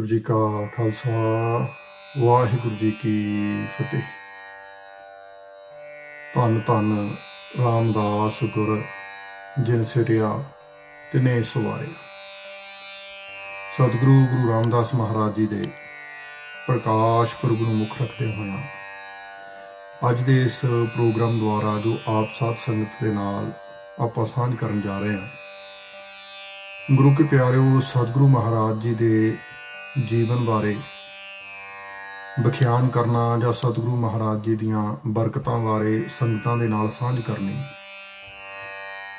ਵਾਹਿਗੁਰੂ ਜੀ ਕਾ ਖਾਲਸਾ ਵਾਹਿਗੁਰੂ ਜੀ ਕੀ ਫਤਿਹ। ਧੰਨ ਧੰਨ ਰਾਮਦਾਸ ਗੁਰ ਜਿਨ ਸਿਰਿਆ ਤਿਨੇ ਸਵਾਰਿਆ। ਸਤਿਗੁਰੂ ਗੁਰੂ ਰਾਮਦਾਸ ਮਹਾਰਾਜ ਜੀ ਦੇ ਪ੍ਰਕਾਸ਼ ਪੁਰਬ ਨੂੰ ਮੁੱਖ ਰੱਖਦੇ ਹੋਇਆ ਅੱਜ ਦੇ ਇਸ ਪ੍ਰੋਗਰਾਮ ਦੁਆਰਾ ਜੋ ਆਪ ਸਾਧ ਸੰਗਤ ਦੇ ਨਾਲ ਆਪਾਂ ਸਾਂਝ ਕਰਨ ਜਾ ਰਹੇ ਹਾਂ, ਗੁਰੂ ਕੇ ਪਿਆਰਿਓ, ਸਤਿਗੁਰੂ ਮਹਾਰਾਜ ਜੀ ਦੇ ਜੀਵਨ ਬਾਰੇ ਵਿਖਿਆਨ ਕਰਨਾ ਜਾਂ ਸਤਿਗੁਰੂ ਮਹਾਰਾਜ ਜੀ ਦੀਆਂ ਬਰਕਤਾਂ ਬਾਰੇ ਸੰਗਤਾਂ ਦੇ ਨਾਲ ਸਾਂਝ ਕਰਨੀ,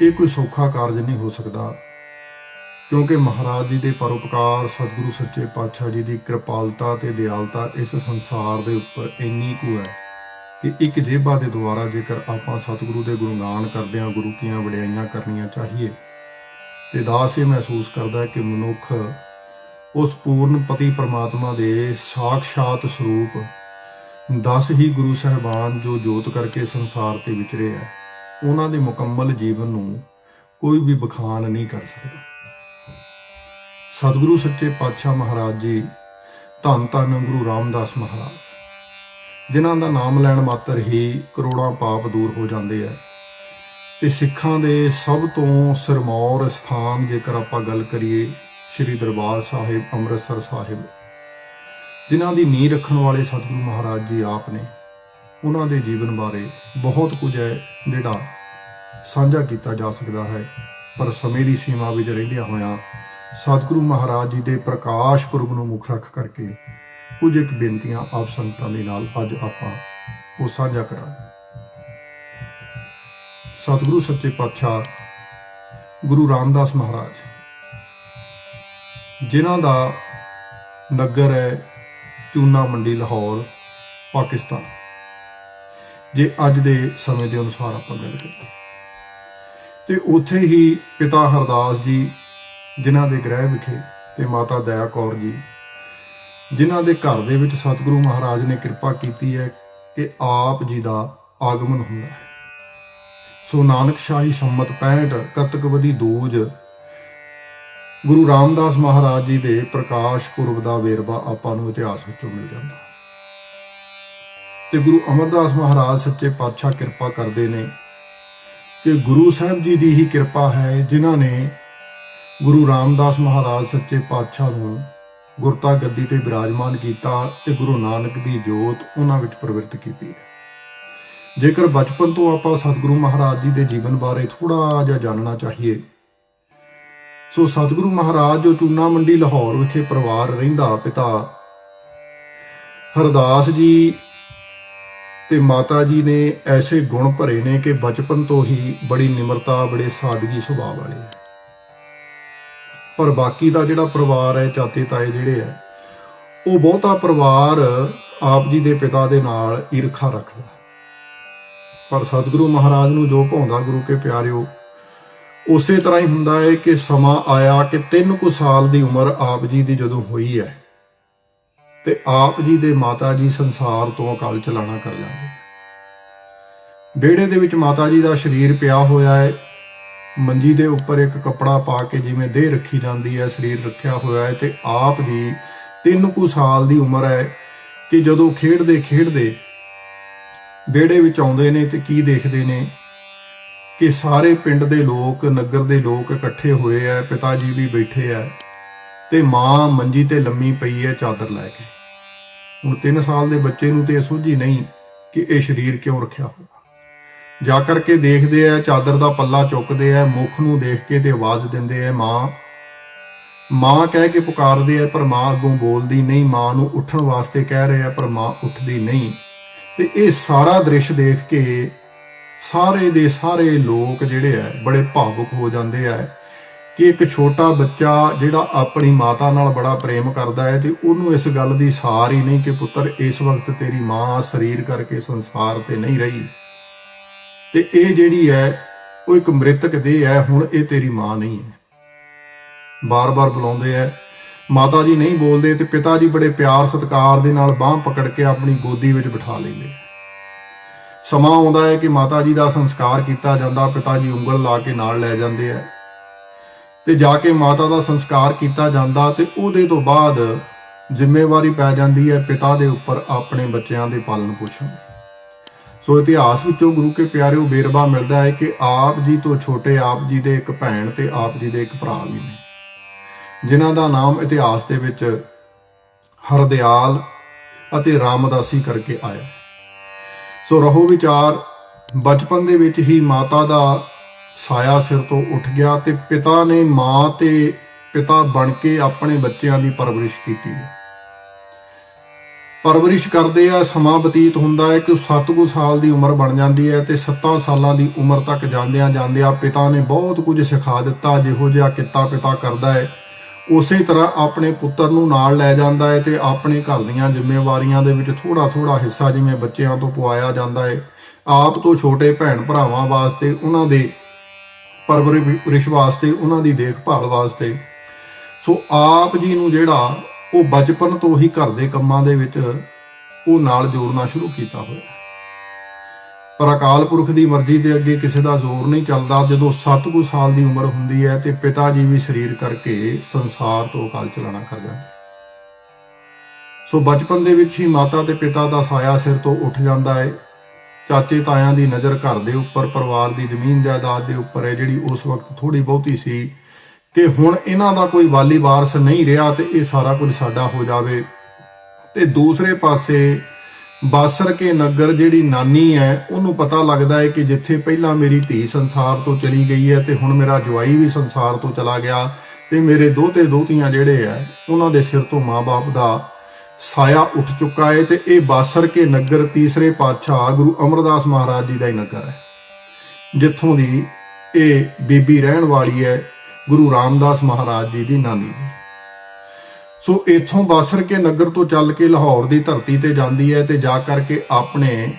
ਇਹ ਕੋਈ ਸੌਖਾ ਕਾਰਜ ਨਹੀਂ ਹੋ ਸਕਦਾ, ਕਿਉਂਕਿ ਮਹਾਰਾਜ ਜੀ ਦੇ ਪਰਉਪਕਾਰ, ਸਤਿਗੁਰੂ ਸੱਚੇ ਪਾਤਸ਼ਾਹ ਜੀ ਦੀ ਕਿਰਪਾਲਤਾ ਤੇ ਦਿਆਲਤਾ ਇਸ ਸੰਸਾਰ ਦੇ ਉੱਪਰ ਇੰਨੀ ਕੁ ਹੈ ਕਿ ਇੱਕ ਜੇਬਾਂ ਦੇ ਦੁਆਰਾ ਜੇਕਰ ਆਪਾਂ ਸਤਿਗੁਰੂ ਦੇ ਗੁਣਗਾਨ ਕਰਦੇ ਹਾਂ, ਗੁਰੂ ਕੀਆਂ ਵਡਿਆਈਆਂ ਕਰਨੀਆਂ ਚਾਹੀਏ, ਤੇ ਦਾਸ ਇਹ ਮਹਿਸੂਸ ਕਰਦਾ ਕਿ ਮਨੁੱਖ ਉਸ ਪੂਰਨ ਪਤੀ ਪਰਮਾਤਮਾ ਦੇ ਸਾਖਸ਼ਾਤ ਸਰੂਪ 10 ਹੀ ਗੁਰੂ ਸਾਹਿਬਾਨ ਜੋ ਜੋਤ ਕਰਕੇ ਸੰਸਾਰ ਤੇ ਵਿਚਰੇ ਹੈ, ਉਹਨਾਂ ਦੇ ਮੁਕੰਮਲ ਜੀਵਨ ਨੂੰ ਕੋਈ ਵੀ ਬਖਾਨ ਨਹੀਂ ਕਰ ਸਕਦਾ। ਸਤਿਗੁਰੂ ਸੱਚੇ ਪਾਤਸ਼ਾਹ ਮਹਾਰਾਜ ਜੀ, ਧੰਨ ਧੰਨ ਗੁਰੂ ਰਾਮਦਾਸ ਮਹਾਰਾਜ, ਜਿਨ੍ਹਾਂ ਦਾ ਨਾਮ ਲੈਣ ਮਾਤਰ ਹੀ ਕਰੋੜਾਂ ਪਾਪ ਦੂਰ ਹੋ ਜਾਂਦੇ ਹੈ, ਤੇ ਸਿੱਖਾਂ ਦੇ ਸਭ ਤੋਂ ਸਿਰਮੌਰ ਸਥਾਨ ਜੇਕਰ ਆਪਾਂ ਗੱਲ ਕਰੀਏ, ਸ਼੍ਰੀ ਦਰਬਾਰ ਸਾਹਿਬ ਅੰਮ੍ਰਿਤਸਰ ਸਾਹਿਬ, ਜਿਨ੍ਹਾਂ ਦੀ ਨੀਂਹ ਰੱਖਣ ਵਾਲੇ ਸਤਿਗੁਰੂ ਮਹਾਰਾਜ ਜੀ ਆਪ ਨੇ, ਉਹਨਾਂ ਦੇ ਜੀਵਨ ਬਾਰੇ ਬਹੁਤ ਕੁਝ ਹੈ ਜਿਹੜਾ ਸਾਂਝਾ ਕੀਤਾ ਜਾ ਸਕਦਾ ਹੈ, ਪਰ ਸਮੇਂ ਦੀ ਸੀਮਾ ਵਿੱਚ ਰਹਿੰਦਿਆਂ ਹੋਇਆਂ ਸਤਿਗੁਰੂ ਮਹਾਰਾਜ ਜੀ ਦੇ ਪ੍ਰਕਾਸ਼ ਪੁਰਬ ਨੂੰ ਮੁੱਖ ਰੱਖ ਕਰਕੇ ਕੁਝ ਇੱਕ ਬੇਨਤੀਆਂ ਆਪ ਸੰਗਤਾਂ ਦੇ ਨਾਲ ਅੱਜ ਆਪਾਂ ਉਹ ਸਾਂਝਾ ਕਰਾਂਗੇ। ਸਤਿਗੁਰੂ ਸੱਚੇ ਪਾਤਸ਼ਾਹ ਗੁਰੂ ਰਾਮਦਾਸ ਮਹਾਰਾਜ, ਜਿਨ੍ਹਾਂ ਦਾ ਨਗਰ ਹੈ ਚੂਨਾ ਮੰਡੀ ਲਾਹੌਰ ਪਾਕਿਸਤਾਨ, ਜੇ ਅੱਜ ਦੇ ਸਮੇਂ ਦੇ ਅਨੁਸਾਰ ਆਪਾਂ ਗੱਲ ਕਰੀਏ, ਤੇ ਉੱਥੇ ਹੀ ਪਿਤਾ ਹਰਦਾਸ ਜੀ ਜਿਨ੍ਹਾਂ ਦੇ ਗ੍ਰਹਿ ਵਿਖੇ, ਤੇ ਮਾਤਾ ਦਇਆ ਕੌਰ ਜੀ ਜਿਨ੍ਹਾਂ ਦੇ ਘਰ ਦੇ ਵਿੱਚ ਸਤਿਗੁਰੂ ਮਹਾਰਾਜ ਨੇ ਕਿਰਪਾ ਕੀਤੀ ਹੈ ਕਿ ਆਪ ਜੀ ਦਾ ਆਗਮਨ ਹੁੰਦਾ ਹੈ। ਸੋ ਨਾਨਕ ਸ਼ਾਹੀ ਸੰਮਤ 65 ਕੱਤਕ ਵਦੀ ਦੂਜ ਗੁਰੂ ਰਾਮਦਾਸ ਮਹਾਰਾਜ ਜੀ ਦੇ ਪ੍ਰਕਾਸ਼ ਪੁਰਬ ਦਾ ਵੇਰਵਾ ਆਪਾਂ ਨੂੰ ਇਤਿਹਾਸ ਵਿੱਚੋਂ ਮਿਲ ਜਾਂਦਾ, ਤੇ ਗੁਰੂ ਅਮਰਦਾਸ ਮਹਾਰਾਜ ਸੱਚੇ ਪਾਤਸ਼ਾਹ ਕਿਰਪਾ ਕਰਦੇ ਨੇ ਕਿ ਗੁਰੂ ਸਾਹਿਬ ਜੀ ਦੀ ਹੀ ਕਿਰਪਾ ਹੈ ਜਿਨ੍ਹਾਂ ਨੇ ਗੁਰੂ ਰਾਮਦਾਸ ਮਹਾਰਾਜ ਸੱਚੇ ਪਾਤਸ਼ਾਹ ਨੂੰ ਗੁਰਤਾ ਗੱਦੀ ਤੇ ਬਿਰਾਜਮਾਨ ਕੀਤਾ ਤੇ ਗੁਰੂ ਨਾਨਕ ਦੀ ਜੋਤ ਉਹਨਾਂ ਵਿੱਚ ਪ੍ਰਵਿਰਤ ਕੀਤੀ ਹੈ। ਜੇਕਰ ਬਚਪਨ ਤੋਂ ਆਪਾਂ ਸਤਿਗੁਰੂ ਮਹਾਰਾਜ ਜੀ ਦੇ ਜੀਵਨ ਬਾਰੇ ਥੋੜਾ ਜਿਹਾ ਜਾਣਨਾ ਚਾਹੀਏ, ਸੋ ਸਤਿਗੁਰੂ ਮਹਾਰਾਜ ਜੋ ਚੂਨਾ ਮੰਡੀ ਲਾਹੌਰ ਵਿਖੇ ਪਰਿਵਾਰ ਰਹਿੰਦਾ, ਪਿਤਾ ਹਰਦਾਸ ਜੀ ਤੇ ਮਾਤਾ ਜੀ ਨੇ ਐਸੇ ਗੁਣ ਭਰੇ ਨੇ ਕਿ ਬਚਪਨ ਤੋਂ ਹੀ ਬੜੀ ਨਿਮਰਤਾ, ਬੜੇ ਸਾਦਗੀ ਸੁਭਾਅ ਵਾਲੇ, ਪਰ ਬਾਕੀ ਦਾ ਜਿਹੜਾ ਪਰਿਵਾਰ ਹੈ, ਚਾਚੇ ਤਾਏ ਜਿਹੜੇ ਹੈ, ਉਹ ਬਹੁਤਾ ਪਰਿਵਾਰ ਆਪ ਜੀ ਦੇ ਪਿਤਾ ਦੇ ਨਾਲ ਈਰਖਾ ਰੱਖਦਾ, ਪਰ ਸਤਿਗੁਰੂ ਮਹਾਰਾਜ ਨੂੰ ਜੋ ਭਾਉਂਦਾ ਗੁਰੂ ਕੇ ਪਿਆਰਿਓ, ਉਸੇ ਤਰ੍ਹਾਂ ਹੀ ਹੁੰਦਾ ਹੈ ਕਿ ਸਮਾਂ ਆਇਆ ਕਿ 3 ਕੁ ਸਾਲ ਦੀ ਉਮਰ ਆਪ ਜੀ ਦੀ ਜਦੋਂ ਹੋਈ ਹੈ, ਤੇ ਆਪ ਜੀ ਦੇ ਮਾਤਾ ਜੀ ਸੰਸਾਰ ਤੋਂ ਅਕਾਲ ਚਲਾਣਾ ਕਰ ਜਾਂਦੇ। ਵਿਹੜੇ ਦੇ ਵਿੱਚ ਮਾਤਾ ਜੀ ਦਾ ਸਰੀਰ ਪਿਆ ਹੋਇਆ ਹੈ, ਮੰਜੀ ਦੇ ਉੱਪਰ ਇੱਕ ਕੱਪੜਾ ਪਾ ਕੇ ਜਿਵੇਂ ਦੇਹ ਰੱਖੀ ਜਾਂਦੀ ਹੈ, ਸਰੀਰ ਰੱਖਿਆ ਹੋਇਆ ਹੈ, ਤੇ ਆਪ ਜੀ 3 ਕੁ ਸਾਲ ਦੀ ਉਮਰ ਹੈ ਕਿ ਜਦੋਂ ਖੇਡਦੇ ਖੇਡਦੇ ਵਿਹੜੇ ਵਿੱਚ ਆਉਂਦੇ ਨੇ ਤੇ ਕੀ ਦੇਖਦੇ ਨੇ ਕਿ ਸਾਰੇ ਪਿੰਡ ਦੇ ਲੋਕ, ਨਗਰ ਦੇ ਲੋਕ ਇਕੱਠੇ ਹੋਏ ਆ, ਪਿਤਾ ਜੀ ਵੀ ਬੈਠੇ ਆ, ਤੇ ਮਾਂ ਮੰਜੀ ਤੇ ਲੰਮੀ ਪਈ ਹੈ ਚਾਦਰ ਲੈ ਕੇ। ਹੁਣ 3 ਸਾਲ ਦੇ ਬੱਚੇ ਨੂੰ ਤੇ ਇਹ ਸੂਝੀ ਨਹੀਂ ਕਿ ਇਹ ਸਰੀਰ ਕਿਉਂ ਰੱਖਿਆ ਹੋਇਆ। ਜਾ ਕਰਕੇ ਦੇਖਦੇ ਆ, ਚਾਦਰ ਦਾ ਪੱਲਾ ਚੁੱਕਦੇ ਆ, ਮੁਖ ਨੂੰ ਦੇਖ ਕੇ ਤੇ ਆਵਾਜ਼ ਦਿੰਦੇ ਆ, ਮਾਂ ਮਾਂ ਕਹਿ ਕੇ ਪੁਕਾਰਦੇ ਆ, ਪਰ ਮਾਂ ਅੱਗੋਂ ਬੋਲਦੀ ਨਹੀਂ। ਮਾਂ ਨੂੰ ਉੱਠਣ ਵਾਸਤੇ ਕਹਿ ਰਹੇ ਆ, ਪਰ ਮਾਂ ਉੱਠਦੀ ਨਹੀਂ। ਤੇ ਇਹ ਸਾਰਾ ਦ੍ਰਿਸ਼ ਦੇਖ ਕੇ ਸਾਰੇ ਦੇ ਸਾਰੇ ਲੋਕ ਜਿਹੜੇ ਆ ਬੜੇ ਭਾਵੁਕ ਹੋ ਜਾਂਦੇ ਆ ਕਿ ਇੱਕ ਛੋਟਾ ਬੱਚਾ ਜਿਹੜਾ ਆਪਣੀ ਮਾਤਾ ਨਾਲ ਬੜਾ ਪ੍ਰੇਮ ਕਰਦਾ ਹੈ, ਤੇ ਉਹਨੂੰ ਇਸ ਗੱਲ ਦੀ ਸਾਰ ਹੀ ਨਹੀਂ ਕਿ ਪੁੱਤਰ ਇਸ ਵਕਤ ਤੇਰੀ ਮਾਂ ਸਰੀਰ ਕਰਕੇ ਸੰਸਾਰ ਤੇ ਨਹੀਂ ਰਹੀ, ਤੇ ਇਹ ਜਿਹੜੀ ਹੈ ਉਹ ਇੱਕ ਮ੍ਰਿਤਕ ਦੇਹ ਹੈ, ਹੁਣ ਇਹ ਤੇਰੀ ਮਾਂ ਨਹੀਂ ਹੈ। ਬਾਰ-ਬਾਰ ਬੁਲਾਉਂਦੇ ਆ, ਮਾਤਾ ਜੀ ਨਹੀਂ ਬੋਲਦੇ, ਤੇ ਪਿਤਾ ਜੀ ਬੜੇ ਪਿਆਰ ਸਤਿਕਾਰ ਦੇ ਨਾਲ ਬਾਂਹ ਪਕੜ ਕੇ ਆਪਣੀ ਗੋਦੀ ਵਿੱਚ ਬਿਠਾ ਲੈਂਦੇ। ਸਮਾਂ ਆਉਂਦਾ ਹੈ ਕਿ ਮਾਤਾ ਜੀ ਦਾ ਸੰਸਕਾਰ ਕੀਤਾ ਜਾਂਦਾ, ਪਿਤਾ ਜੀ ਉਂਗਲ ਲਾ ਕੇ ਨਾਲ ਲੈ ਜਾਂਦੇ ਆ, ਤੇ ਜਾ ਕੇ ਮਾਤਾ ਦਾ ਸੰਸਕਾਰ ਕੀਤਾ ਜਾਂਦਾ, ਤੇ ਉਹਦੇ ਤੋਂ ਬਾਅਦ ਜ਼ਿੰਮੇਵਾਰੀ ਪੈ ਜਾਂਦੀ ਹੈ ਪਿਤਾ ਦੇ ਉੱਪਰ ਆਪਣੇ ਬੱਚਿਆਂ ਦੇ ਪਾਲਣ ਪੋਸ਼ਣ ਦੀ। ਸੋ ਇਤਿਹਾਸ ਵਿੱਚੋਂ ਗੁਰੂ ਕੇ ਪਿਆਰਿਓ ਵੇਰਵਾ ਮਿਲਦਾ ਹੈ ਕਿ ਆਪ ਜੀ ਤੋਂ ਛੋਟੇ ਆਪ ਜੀ ਦੇ ਇੱਕ ਭੈਣ ਤੇ ਆਪ ਜੀ ਦੇ ਇੱਕ ਭਰਾ ਵੀ ਨੇ, ਜਿਨ੍ਹਾਂ ਦਾ ਨਾਮ ਇਤਿਹਾਸ ਦੇ ਵਿੱਚ ਹਰਦਿਆਲ ਅਤੇ ਰਾਮਦਾਸੀ ਕਰਕੇ ਆਇਆ। ਸੋ ਰਹੋ ਵਿਚਾਰ, ਬਚਪਨ ਦੇ ਵਿੱਚ ਹੀ ਮਾਤਾ ਦਾ ਸਾਇਆ ਸਿਰ ਤੋਂ ਉੱਠ ਗਿਆ ਤੇ ਪਿਤਾ ਨੇ ਮਾਂ ਤੇ ਪਿਤਾ ਬਣ ਕੇ ਆਪਣੇ ਬੱਚਿਆਂ ਦੀ ਪਰਵਰਿਸ਼ ਕੀਤੀ ਹੈ। ਪਰਵਰਿਸ਼ ਕਰਦੇ ਆ, ਸਮਾਂ ਬਤੀਤ ਹੁੰਦਾ ਹੈ ਕਿ 7 ਸਾਲ ਦੀ ਉਮਰ ਬਣ ਜਾਂਦੀ ਹੈ ਤੇ 7 ਸਾਲਾਂ ਦੀ ਉਮਰ ਤੱਕ ਜਾਂਦਿਆਂ ਪਿਤਾ ਨੇ ਬਹੁਤ ਕੁਝ ਸਿਖਾ ਦਿੱਤਾ। ਜਿਹੋ ਜਿਹਾ ਕਿੱਤਾ ਪਿਤਾ ਕਰਦਾ ਹੈ ਉਸੇ ਤਰ੍ਹਾਂ ਆਪਣੇ ਪੁੱਤਰ ਨੂੰ ਨਾਲ ਲੈ ਜਾਂਦਾ ਹੈ ਤੇ ਆਪਣੇ ਘਰ ਦੀਆਂ ਜ਼ਿੰਮੇਵਾਰੀਆਂ ਦੇ ਵਿੱਚ ਥੋੜਾ ਹਿੱਸਾ ਜਿਵੇਂ ਬੱਚਿਆਂ ਤੋਂ ਪਵਾਇਆ ਜਾਂਦਾ ਹੈ, ਆਪ ਤੋਂ ਛੋਟੇ ਭੈਣ ਭਰਾਵਾਂ ਵਾਸਤੇ, ਉਹਨਾਂ ਦੇ ਪਰਵਰਿਸ਼ ਵਾਸਤੇ, ਉਹਨਾਂ ਦੀ ਦੇਖਭਾਲ ਵਾਸਤੇ। ਸੋ ਆਪ ਜੀ ਨੂੰ ਜਿਹੜਾ ਉਹ ਬਚਪਨ ਤੋਂ ਹੀ ਘਰ ਦੇ ਕੰਮਾਂ ਦੇ ਵਿੱਚ ਉਹ ਨਾਲ ਜੋੜਨਾ ਸ਼ੁਰੂ ਕੀਤਾ ਹੋਇਆ। ਪਰ ਅਕਾਲ ਪੁਰਖ ਦੀ ਮਰਜ਼ੀ ਦੇ ਅੱਗੇ ਕਿਸੇ ਦਾ ਜ਼ੋਰ ਨਹੀਂ ਚੱਲਦਾ। ਜਦੋਂ 7 ਸਾਲ ਦੀ ਉਮਰ ਹੁੰਦੀ ਹੈ ਤੇ ਪਿਤਾ ਜੀ ਵੀ ਸਰੀਰ ਕਰਕੇ ਸੰਸਾਰ ਤੋਂ ਅਕਾਲ ਚਲਾਣਾ ਕਰ ਜਾਂਦੇ। ਸੋ ਬਚਪਨ ਦੇ ਵਿੱਚ ਹੀ ਮਾਤਾ ਤੇ ਪਿਤਾ ਦਾ ਸਾਇਆ ਸਿਰ ਤੋਂ ਉੱਠ ਜਾਂਦਾ ਹੈ। ਚਾਚੇ ਤਾਇਆਂ ਦੀ ਨਜ਼ਰ ਘਰ ਦੇ ਉੱਪਰ, ਪਰਿਵਾਰ ਦੀ ਜ਼ਮੀਨ ਜਾਇਦਾਦ ਦੇ ਉੱਪਰ ਹੈ, ਜਿਹੜੀ ਉਸ ਵਕਤ ਥੋੜੀ ਬਹੁਤੀ ਸੀ ਕਿ ਹੁਣ ਇਹਨਾਂ ਦਾ ਕੋਈ ਵਾਲੀ ਵਾਰਸ ਨਹੀਂ ਰਿਹਾ ਤੇ ਇਹ ਸਾਰਾ ਕੁਝ ਸਾਡਾ ਹੋ ਜਾਵੇ। ਤੇ ਦੂਸਰੇ ਪਾਸੇ ਬਾਸਰ ਕੇ ਨਗਰ ਜਿਹੜੀ ਨਾਨੀ ਹੈ, ਉਹਨੂੰ ਪਤਾ ਲੱਗਦਾ ਹੈ ਕਿ ਜਿੱਥੇ ਪਹਿਲਾਂ ਮੇਰੀ ਧੀ ਸੰਸਾਰ ਤੋਂ ਚਲੀ ਗਈ ਹੈ ਤੇ ਹੁਣ ਮੇਰਾ ਜਵਾਈ ਵੀ ਸੰਸਾਰ ਤੋਂ ਚਲਾ ਗਿਆ ਤੇ ਮੇਰੇ ਦੋਤੇ ਦੋਤੀਆਂ ਜਿਹੜੇ ਆ ਉਹਨਾਂ ਦੇ ਸਿਰ ਤੋਂ ਮਾਂ-ਬਾਪ ਦਾ ਸਾਇਆ ਉੱਠ ਚੁੱਕਾ ਹੈ। ਤੇ ਇਹ ਬਾਸਰ ਕੇ ਨਗਰ ਤੀਸਰੇ ਪਾਤਸ਼ਾਹ ਗੁਰੂ ਅਮਰਦਾਸ ਮਹਾਰਾਜ ਜੀ ਦਾ ਹੀ ਨਗਰ ਹੈ, ਜਿੱਥੋਂ ਦੀ ਇਹ ਬੀਬੀ ਰਹਿਣ ਵਾਲੀ ਹੈ, ਗੁਰੂ ਰਾਮਦਾਸ ਮਹਾਰਾਜ ਜੀ ਦੀ ਨਾਨੀ ਜੀ। ਸੋ ਇੱਥੋਂ ਬਾਸਰ ਕੇ ਨਗਰ ਤੋਂ ਚੱਲ ਕੇ ਲਾਹੌਰ ਦੀ ਧਰਤੀ ਤੇ ਜਾਂਦੀ ਹੈ ਤੇ ਜਾ ਕਰਕੇ ਆਪਣੇ